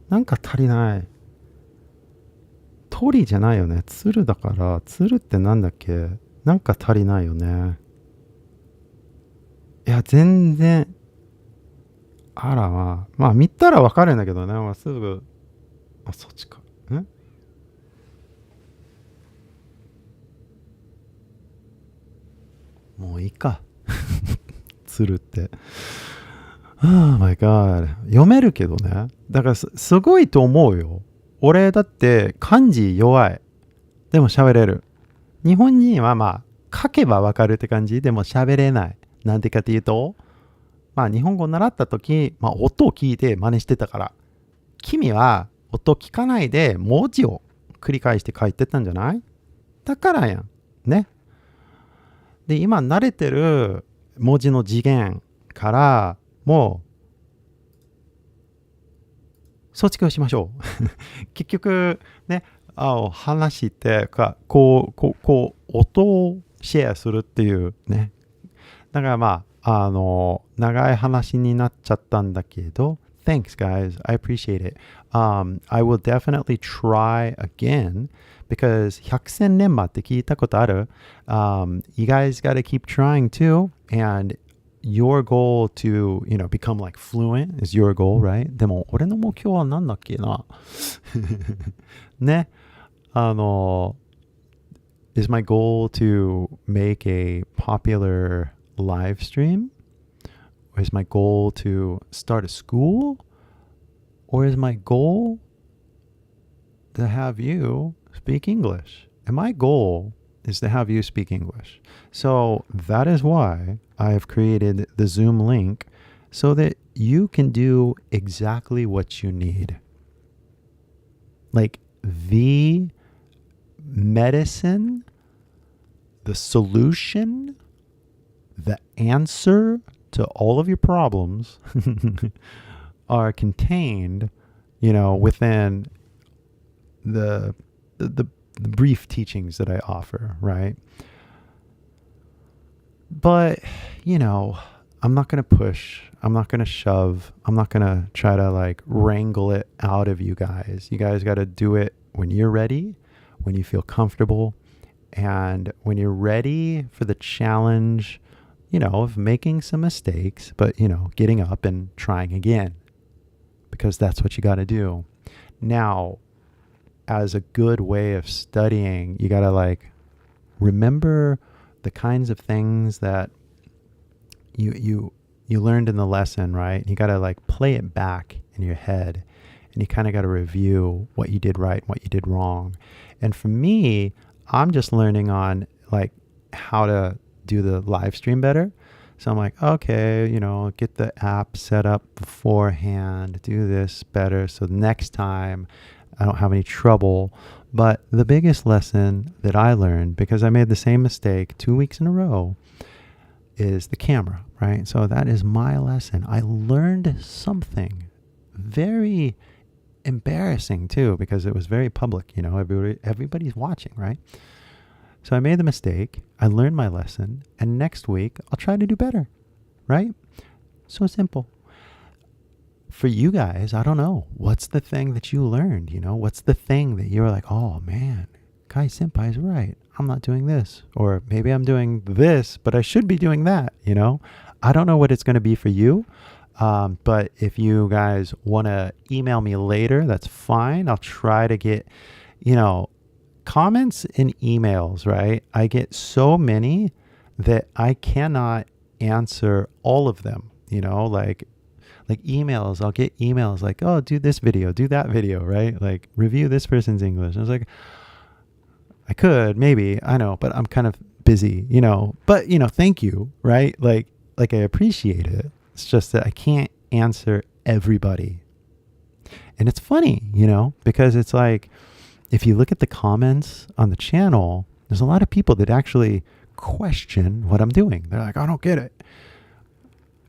なんか足りない。鳥じゃないよね。鶴だから、鶴ってなんだっけ？なんか足りないよね。いや、全然。あらまあ見たらわかるんだけどね。すぐ。そっちか。もういいか。鶴って。Oh my god. 読めるけどね。だからすごいと思うよ。俺だって漢字弱い。でも喋れる。日本人はまあ書けばわかるって感じでも喋れない。なんでかっていうと、まあ日本語習った時、まあ音を聞いて真似してたから。君は音聞かないで文字を繰り返して書いてたんじゃない？だからやん。ね。で、今慣れてる文字の次元からもう卒業しましょう。結局ね、話してこう音をシェアするっていうね。だからまあ長い話になっちゃったんだけど、Thanks, guys. I appreciate it. I will definitely try again because 百戦錬磨って聞いたことある？You guys got to keep trying too. And your goal to, become like fluent is your goal, right? でも、俺の目標は何だっけなね。is my goal to make a popular live stream? Or is my goal to start a school? Or is my goal to have you speak English? And my goal is to have you speak English. So that is why I have created the Zoom link so that you can do exactly what you need. Like the medicine, the solution, the answer to all of your problems are contained, within the brief teachings that I offer, right? But, I'm not going to push. I'm not going to shove. I'm not going to try to like wrangle it out of you guys. You guys got to do it when you're ready, when you feel comfortable, and when you're ready for the challenge, of making some mistakes, but, getting up and trying again, because that's what you got to do. Now, as a good way of studying, you got to like remember the kinds of things that you learned in the lesson, right? You got to like play it back in your head, and you kind of got to review what you did right, what you did wrong. And for me, I'm just learning on like how to do the live stream better. So I'm like, okay, get the app set up beforehand, do this better. So next time I don't have any trouble. But the biggest lesson that I learned, because I made the same mistake 2 weeks in a row, is the camera, right? So that is my lesson. I learned something very embarrassing too, because it was very public, everybody's watching, right? So I made the mistake, I learned my lesson, and next week I'll try to do better, right? So simple. For you guys, I don't know, what's the thing that you learned, what's the thing that you're like, oh man, Kai Senpai's right, I'm not doing this, or maybe I'm doing this, but I should be doing that, I don't know what it's going to be for you, but if you guys want to email me later, that's fine. I'll try to get, comments and emails, right? I get so many that I cannot answer all of them, like emails. I'll get emails like, oh, do this video, do that video, right? Like review this person's English. I was like, I could, maybe, I know, but I'm kind of busy, but thank you, right? Like I appreciate it. It's just that I can't answer everybody. And it's funny, because it's like, if you look at the comments on the channel, there's a lot of people that actually question what I'm doing. They're like, I don't get it.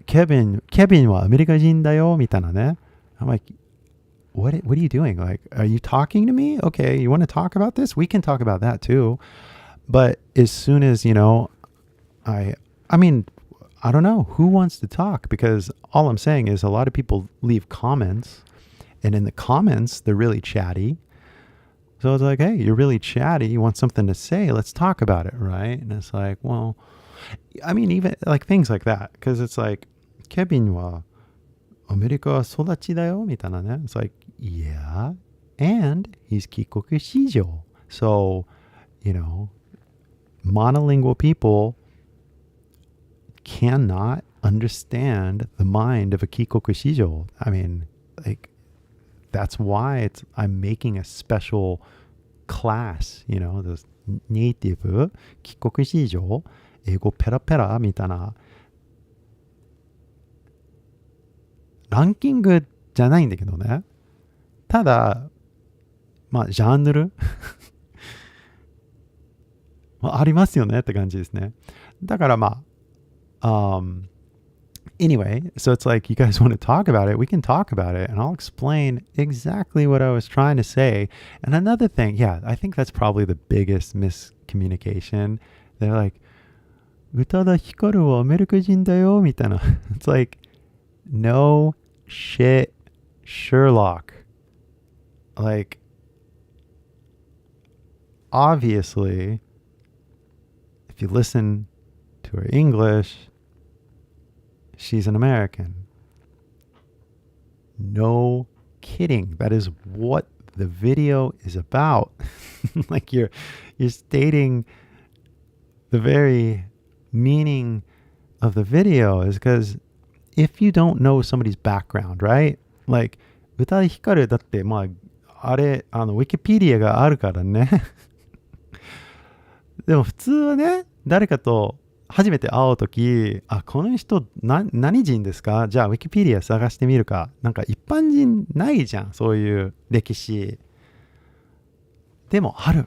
Kevin はアメリカ人だよみたいなね. I'm like, what are you doing? Like, are you talking to me? Okay, you want to talk about this? We can talk about that too. But as soon as, I mean, I don't know who wants to talk, because all I'm saying is a lot of people leave comments, and in the comments, they're really chatty. So it's like, hey, you're really chatty. You want something to say? Let's talk about it, right? And it's like, well, I mean, even like things like that, because it's like, Kevin はアメリカ育ちだよみたいなね. It's like, yeah, and he's 帰国子女. So, monolingual people cannot understand the mind of a 帰国子女. I mean, like, that's why I'm making a special class, those native 帰国子女英語ペラペラみたいなランキングじゃないんだけどね。ただ、まあジャンルありますよねって感じですね。だからまあ、anyway, so it's like, you guys want to talk about it, we can talk about it, and I'll explain exactly what I was trying to say. And another thing, yeah, I think that's probably the biggest miscommunication. They're like, 宇多田ヒカルはアメリカ人だよみたいな. It's like, no shit, Sherlock. Like, obviously, if you listen to her English, she's an American. No kidding. That is what the video is about. Like you're stating the very meaning of the video is because if you don't know somebody's background, right? Like, 宇多田ヒカルだって、まあ、あれ、ウィキペディアがあるからね。でも普通はね、誰かと初めて会うとき、あ、この人何人ですか？じゃあウィキペディア探してみるか。なんか一般人ないじゃん、そういう歴史。でもある。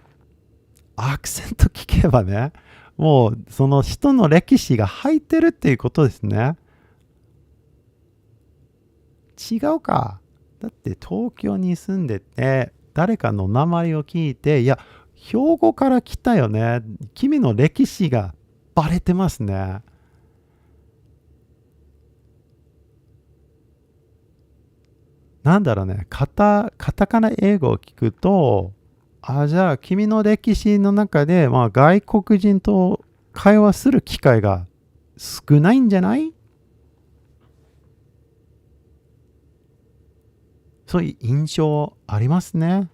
アクセント聞けばね、もうその人の歴史が入ってるっていうことですね。違うか。だって東京に住んでて、誰かの名前を聞いて、いや、兵庫から来たよね。君の歴史がバレてますね。なんだろうね。カタカナ英語を聞くと、あ、じゃあ君の歴史の中で、まあ、外国人と会話する機会が少ないんじゃない？そういう印象ありますね。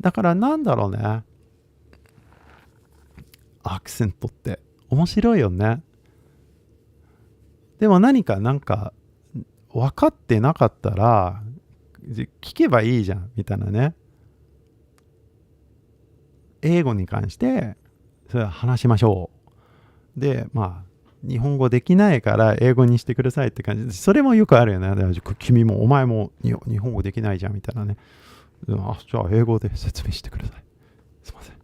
だからなんだろうね。アクセントって面白いよね。でもなんか分かってなかったら聞けばいいじゃんみたいなね。英語に関してそれ話しましょう。で、まあ日本語できないから英語にしてくださいって感じで、それもよくあるよね。君もお前も日本語できないじゃんみたいなね。じゃあ英語で説明してください。すいません。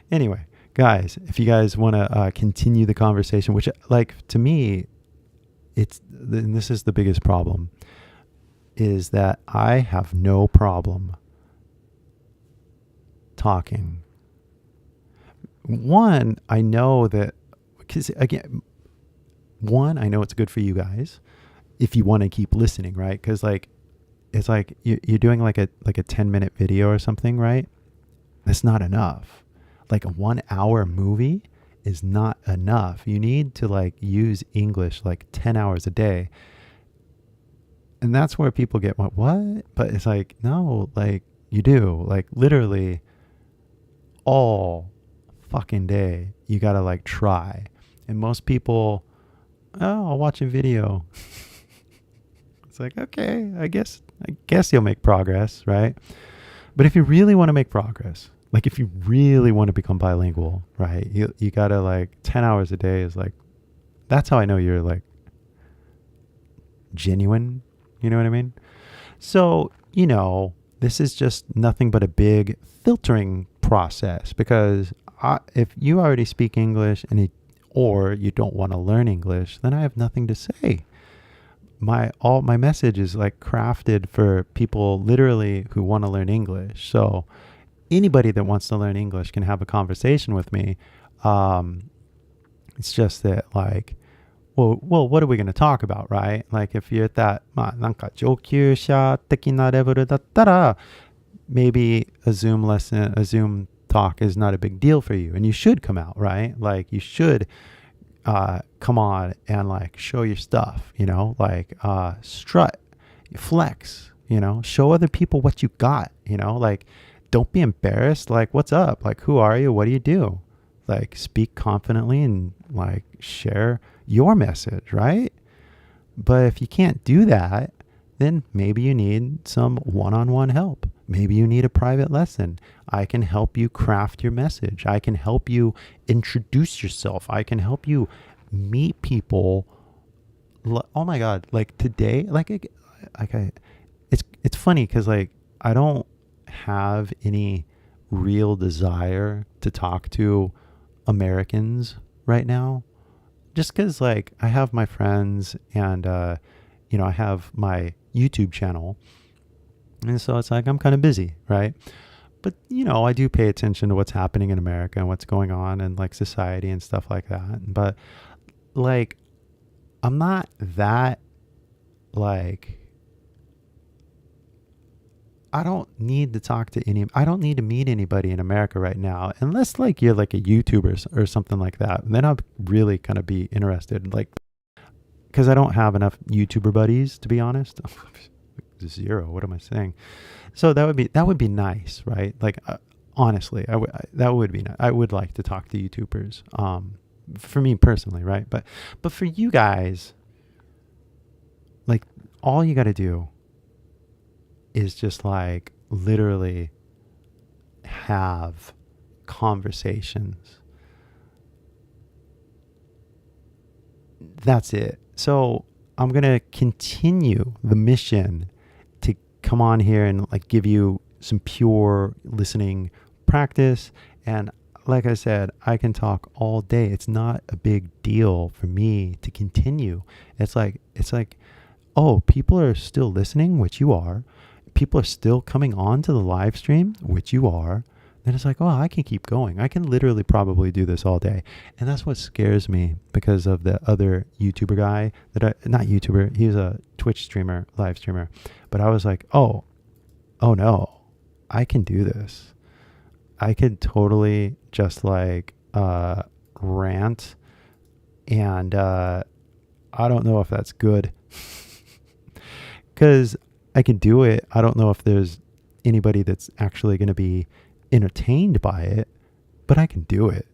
Anyway, guys, if you guys want to continue the conversation, which like to me, and this is the biggest problem, is that I have no problem talking. One, I know that, because again, I know it's good for you guys if you want to keep listening, right? Because like, it's like you're doing like a 10-minute video or something, right? That's not enough. Like a 1 hour movie is not enough. You need to like use English like 10 hours a day. And that's where people get what? But it's like, no, like you do. Like literally all fucking day you gotta like try. And most people, I'll watch a video. It's like, okay, I guess you'll make progress, right? But if you really want to make progress, like if you really want to become bilingual, right? You gotta like 10 hours a day is like, that's how I know you're like genuine. You know what I mean? So, this is just nothing but a big filtering process, because if you already speak English or you don't want to learn English, then I have nothing to say. All my message is like crafted for people literally who want to learn English. So anybody that wants to learn English can have a conversation with me. It's just that like, well, what are we going to talk about, right? Like if you're at that, なんか上級者的なレベルだったら, maybe a Zoom talk is not a big deal for you, and you should come out, right? Like you should come on and like show your stuff, like strut, flex, show other people what you got, like don't be embarrassed. Like, what's up? Like, who are you? What do you do? Like, speak confidently and like share your message, right? But if you can't do that, then maybe you need some one-on-one help. Maybe you need a private lesson. I can help you craft your message. I can help you introduce yourself. I can help you meet people. Oh my God. Like today, it's funny because like, I don't have any real desire to talk to Americans right now, just because like I have my friends and I have my YouTube channel, and so it's like I'm kind of busy, right? But I do pay attention to what's happening in America and what's going on in like society and stuff like that. But like I'm not that like, I don't need to I don't need to meet anybody in America right now, unless like you're like a YouTuber or something like that. And then I'll really kind of be interested, like, because I don't have enough YouTuber buddies, to be honest. Zero. What am I saying? So that would be nice, right? Like, honestly, that would be nice. I would like to talk to YouTubers, for me personally, right? But for you guys, like, all you got to do is just like literally have conversations. That's it. So I'm going to continue the mission to come on here and like give you some pure listening practice. And like I said, I can talk all day. It's not a big deal for me to continue. It's like, oh, people are still listening, which you are. People are still coming on to the live stream, which you are. Then it's like, oh, I can keep going. I can literally probably do this all day. And that's what scares me, because of the other YouTuber guy not YouTuber, he's a Twitch streamer, live streamer. But I was like, oh no, I can do this. I could totally just like rant, and I don't know if that's good. Because I can do it. I don't know if there's anybody that's actually going to be entertained by it, but I can do it,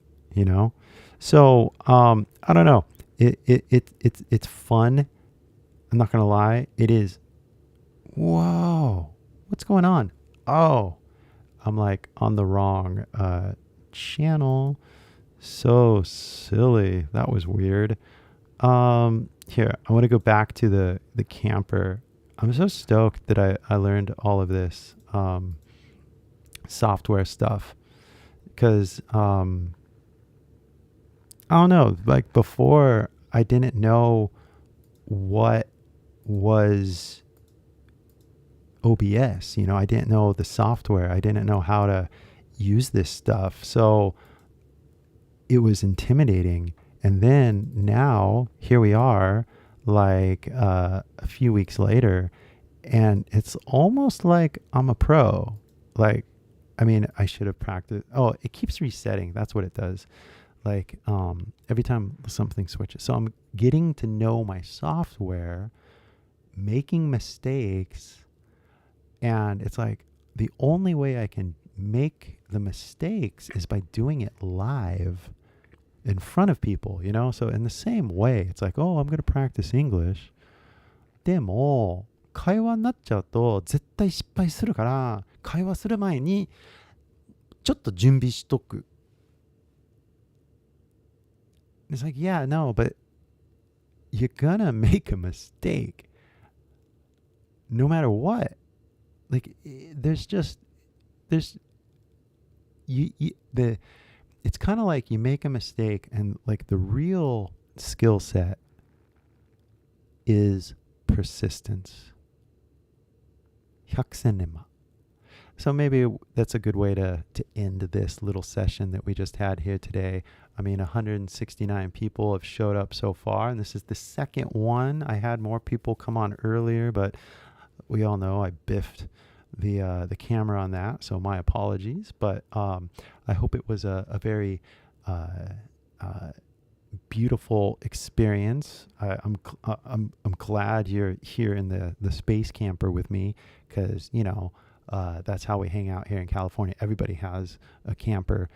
So, I don't know. It's fun. I'm not gonna lie. It is. Whoa, what's going on? Oh, I'm like on the wrong channel. So silly. That was weird. Here, I want to go back to the camper. I'm so stoked that I learned all of this software stuff because I don't know, like before I didn't know what was OBS, I didn't know the software. I didn't know how to use this stuff. So it was intimidating. And then now here we are, like a few weeks later, and it's almost like I'm a pro. Like, I mean, I should have practiced. Oh, it keeps resetting. That's what it does. Like every time something switches. So I'm getting to know my software, making mistakes. And it's like the only way I can make the mistakes is by doing it live in front of people, So in the same way, it's like, oh, I'm going to practice English. でも、会話になっちゃうと絶対失敗するから、会話する前にちょっと準備しとく。It's like, yeah, no, but you're gonna make a mistake no matter what. Like, it's kind of like you make a mistake and like the real skill set is persistence. 100%. So maybe that's a good way to end this little session that we just had here today. I mean, 169 people have showed up so far, and this is the second one. I had more people come on earlier, but we all know I biffed the camera on that, so my apologies. But I hope it was a very beautiful experience. I'm glad you're here in the space camper with me, because that's how we hang out here in California. Everybody has a camper.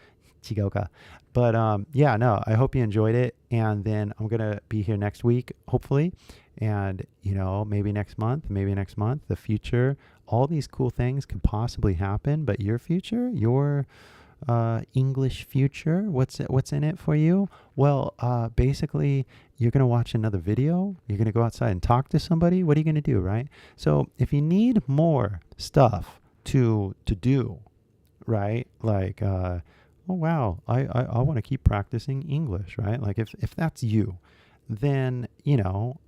But yeah, no, I hope you enjoyed it. And then I'm going to be here next week, hopefully. And, maybe next month, the future, all these cool things could possibly happen. But your future, your English future, what's in it for you? Well, basically, you're going to watch another video. You're going to go outside and talk to somebody. What are you going to do, right? So if you need more stuff to do, right? Like, oh, wow, I want to keep practicing English, right? Like if that's you, then,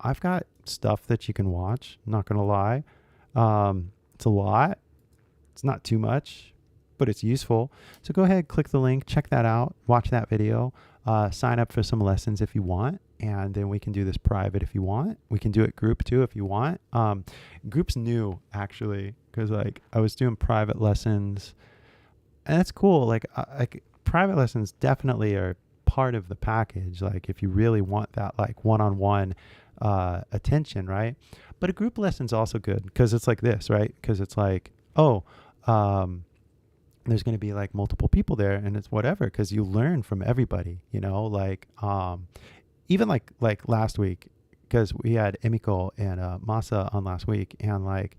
I've got stuff that you can watch. I'm not going to lie. It's a lot. It's not too much, but it's useful. So go ahead, click the link, check that out, watch that video, sign up for some lessons if you want. And then we can do this private if you want. We can do it group too if you want. Group's new, actually, because like I was doing private lessons, and that's cool. Like private lessons definitely are part of the package. Like if you really want that like one-on-one attention, right? But a group lesson's also good because it's like this, right? Because it's like, oh, there's going to be like multiple people there, and it's whatever, because you learn from everybody, like even like last week, because we had Emiko and Masa on last week, and like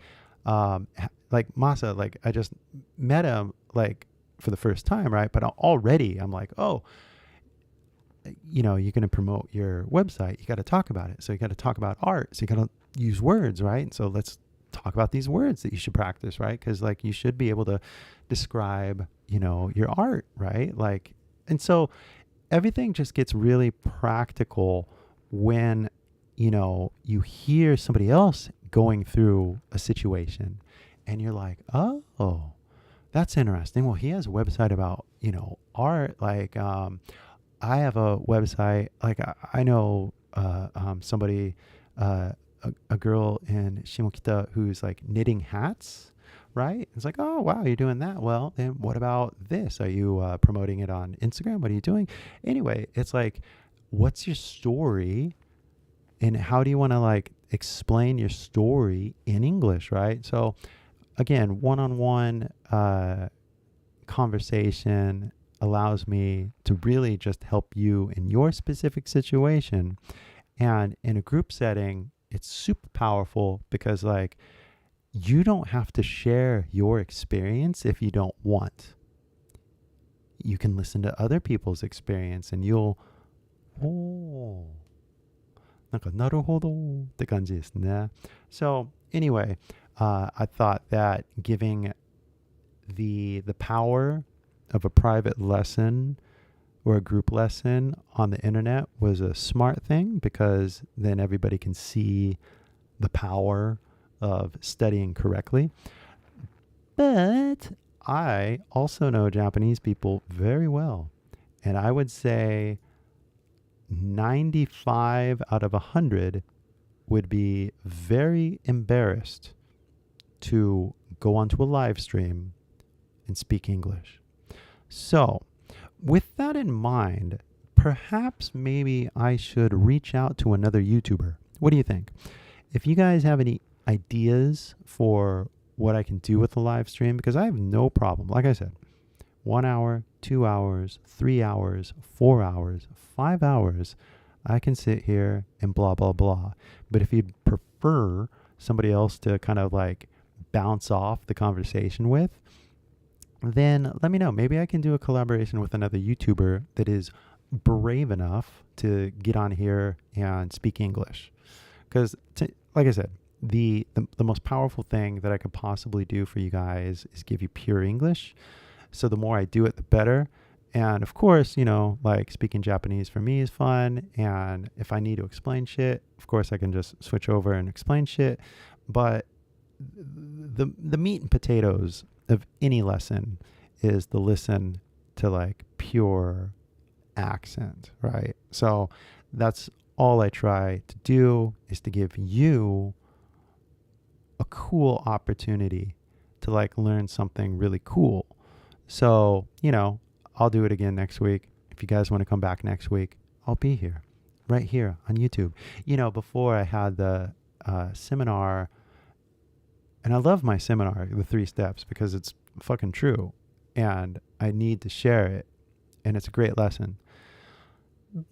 Masa, like I just met him like for the first time, right? But already I'm like, oh, you're going to promote your website. You got to talk about it. So you got to talk about art. So you got to use words, right? So let's talk about these words that you should practice, right? Because like you should be able to describe, your art, right? Like, and so everything just gets really practical when, you hear somebody else going through a situation and you're like, oh, that's interesting. Well, he has a website about, art. Like, I have a website, like I know somebody, a girl in Shimokita who's like knitting hats, right? It's like, oh, wow, you're doing that. Well, then what about this? Are you promoting it on Instagram? What are you doing? Anyway, it's like, what's your story? And how do you want to like explain your story in English, right? So again, one-on-one conversation, allows me to really just help you in your specific situation. And in a group setting, it's super powerful because like you don't have to share your experience if you don't want. You can listen to other people's experience and you'll, なんかなるほどって感じですね. So anyway, I thought that giving the power of a private lesson or a group lesson on the internet was a smart thing because then everybody can see the power of studying correctly. But I also know Japanese people very well. And I would say 95 out of 100 would be very embarrassed to go onto a live stream and speak English. So, with that in mind, perhaps maybe I should reach out to another YouTuber. What do you think? If you guys have any ideas for what I can do with a live stream, because I have no problem, like I said, 1 hour, 2 hours, 3 hours, 4 hours, 5 hours, I can sit here and blah, blah, blah. But if you'd prefer somebody else to kind of like bounce off the conversation with, then let me know. Maybe I can do a collaboration with another YouTuber that is brave enough to get on here and speak English. Because, like I said, the most powerful thing that I could possibly do for you guys is give you pure English. So the more I do it, the better. And of course, you know, like speaking Japanese for me is fun. And if I need to explain shit, of course I can just switch over and explain shit. But the meat and potatoes of any lesson is the listen to like pure accent, right? So that's all I try to do is to give you a cool opportunity to like learn something really cool. So, you know, I'll do it again next week. If you guys want to come back next week, I'll be here, right here on YouTube. You know, before I had the seminar, and I love my seminar, the 3 steps, because it's fucking true. And I need to share it. And it's a great lesson.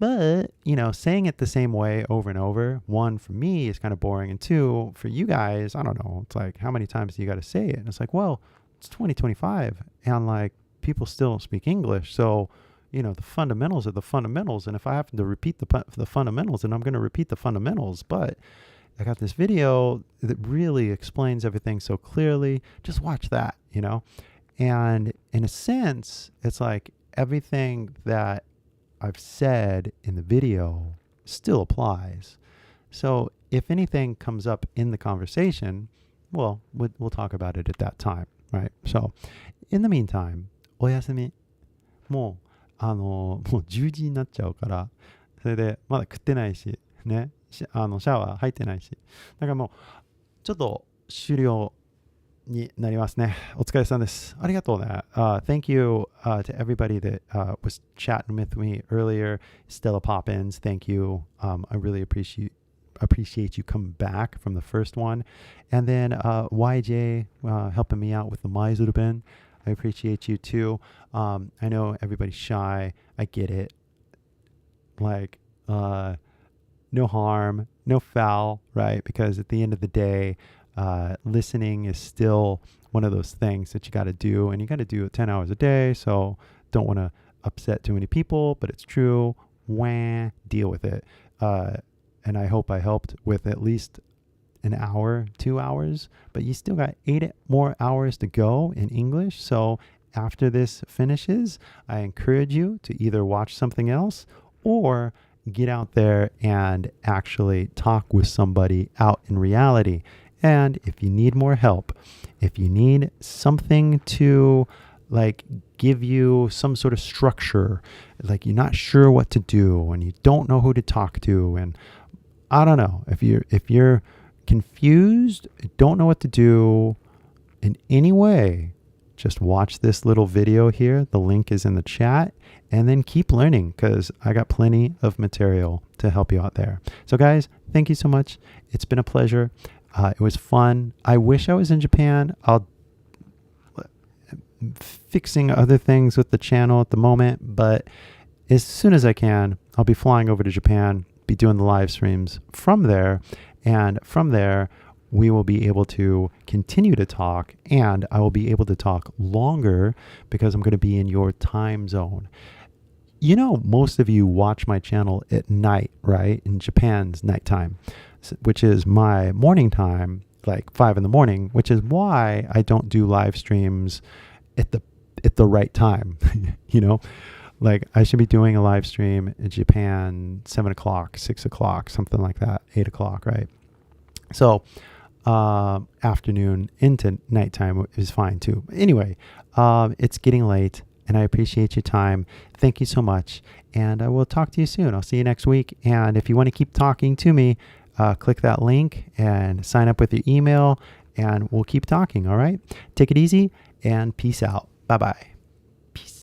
But, you know, saying it the same way over and over, 1, for me, is kind of boring. And 2, for you guys, I don't know. It's like, how many times do you got to say it? And it's like, well, it's 2025. And like, people still speak English. So, you know, the fundamentals are the fundamentals. And if I have to repeat the fundamentals, then I'm going to repeat the fundamentals. But I got this video that really explains everything so clearly. Just watch that, you know? And in a sense, it's like everything that I've said in the video still applies. So if anything comes up in the conversation, well, we'll talk about it at that time, right? So in the meantime, おやすみ。もう10時になっちゃうから、それでまだ食ってないし、ね。シャワー入ってないし。だからもう、ちょっと終了になりますね。お疲れ様です。ありがとうね。Thank you to everybody that was chatting with me earlier. Stella Poppins, thank you. I really appreciate you coming back from the first one. And then YJ helping me out with the Maizuru-ben. I appreciate you too. I know everybody's shy. I get it. Like, no harm, no foul, right? Because at the end of the day, listening is still one of those things that you got to do, and you got to do it 10 hours a day. So don't want to upset too many people, but it's true. Wah, deal with it. And I hope I helped with at least an hour, 2 hours, but you still got 8 more hours to go in English. So after this finishes, I encourage you to either watch something else or get out there and actually talk with somebody out in reality. And if you need more help, if you need something to like give you some sort of structure, like you're not sure what to do and you don't know who to talk to, and I don't know, if you're confused, don't know what to do in any way, just watch this little video here. The link is in the chat, and then keep learning because I got plenty of material to help you out there. So guys, thank you so much. It's been a pleasure. It was fun. I wish I was in Japan. fixing other things with the channel at the moment, but as soon as I can, I'll be flying over to Japan, be doing the live streams from there. And from there, we will be able to continue to talk, and I will be able to talk longer because I'm going to be in your time zone. You know, most of you watch my channel at night, right? In Japan's nighttime, which is my morning time, like 5 a.m, which is why I don't do live streams at the right time. You know, like I should be doing a live stream in Japan 7 o'clock, 6 o'clock, something like that, 8 o'clock, right? So afternoon into nighttime is fine too. Anyway, it's getting late, and I appreciate your time. Thank you so much, and I will talk to you soon. I'll see you next week. And if you want to keep talking to me, click that link and sign up with your email, and we'll keep talking. All right. Take it easy, and peace out. Bye-bye.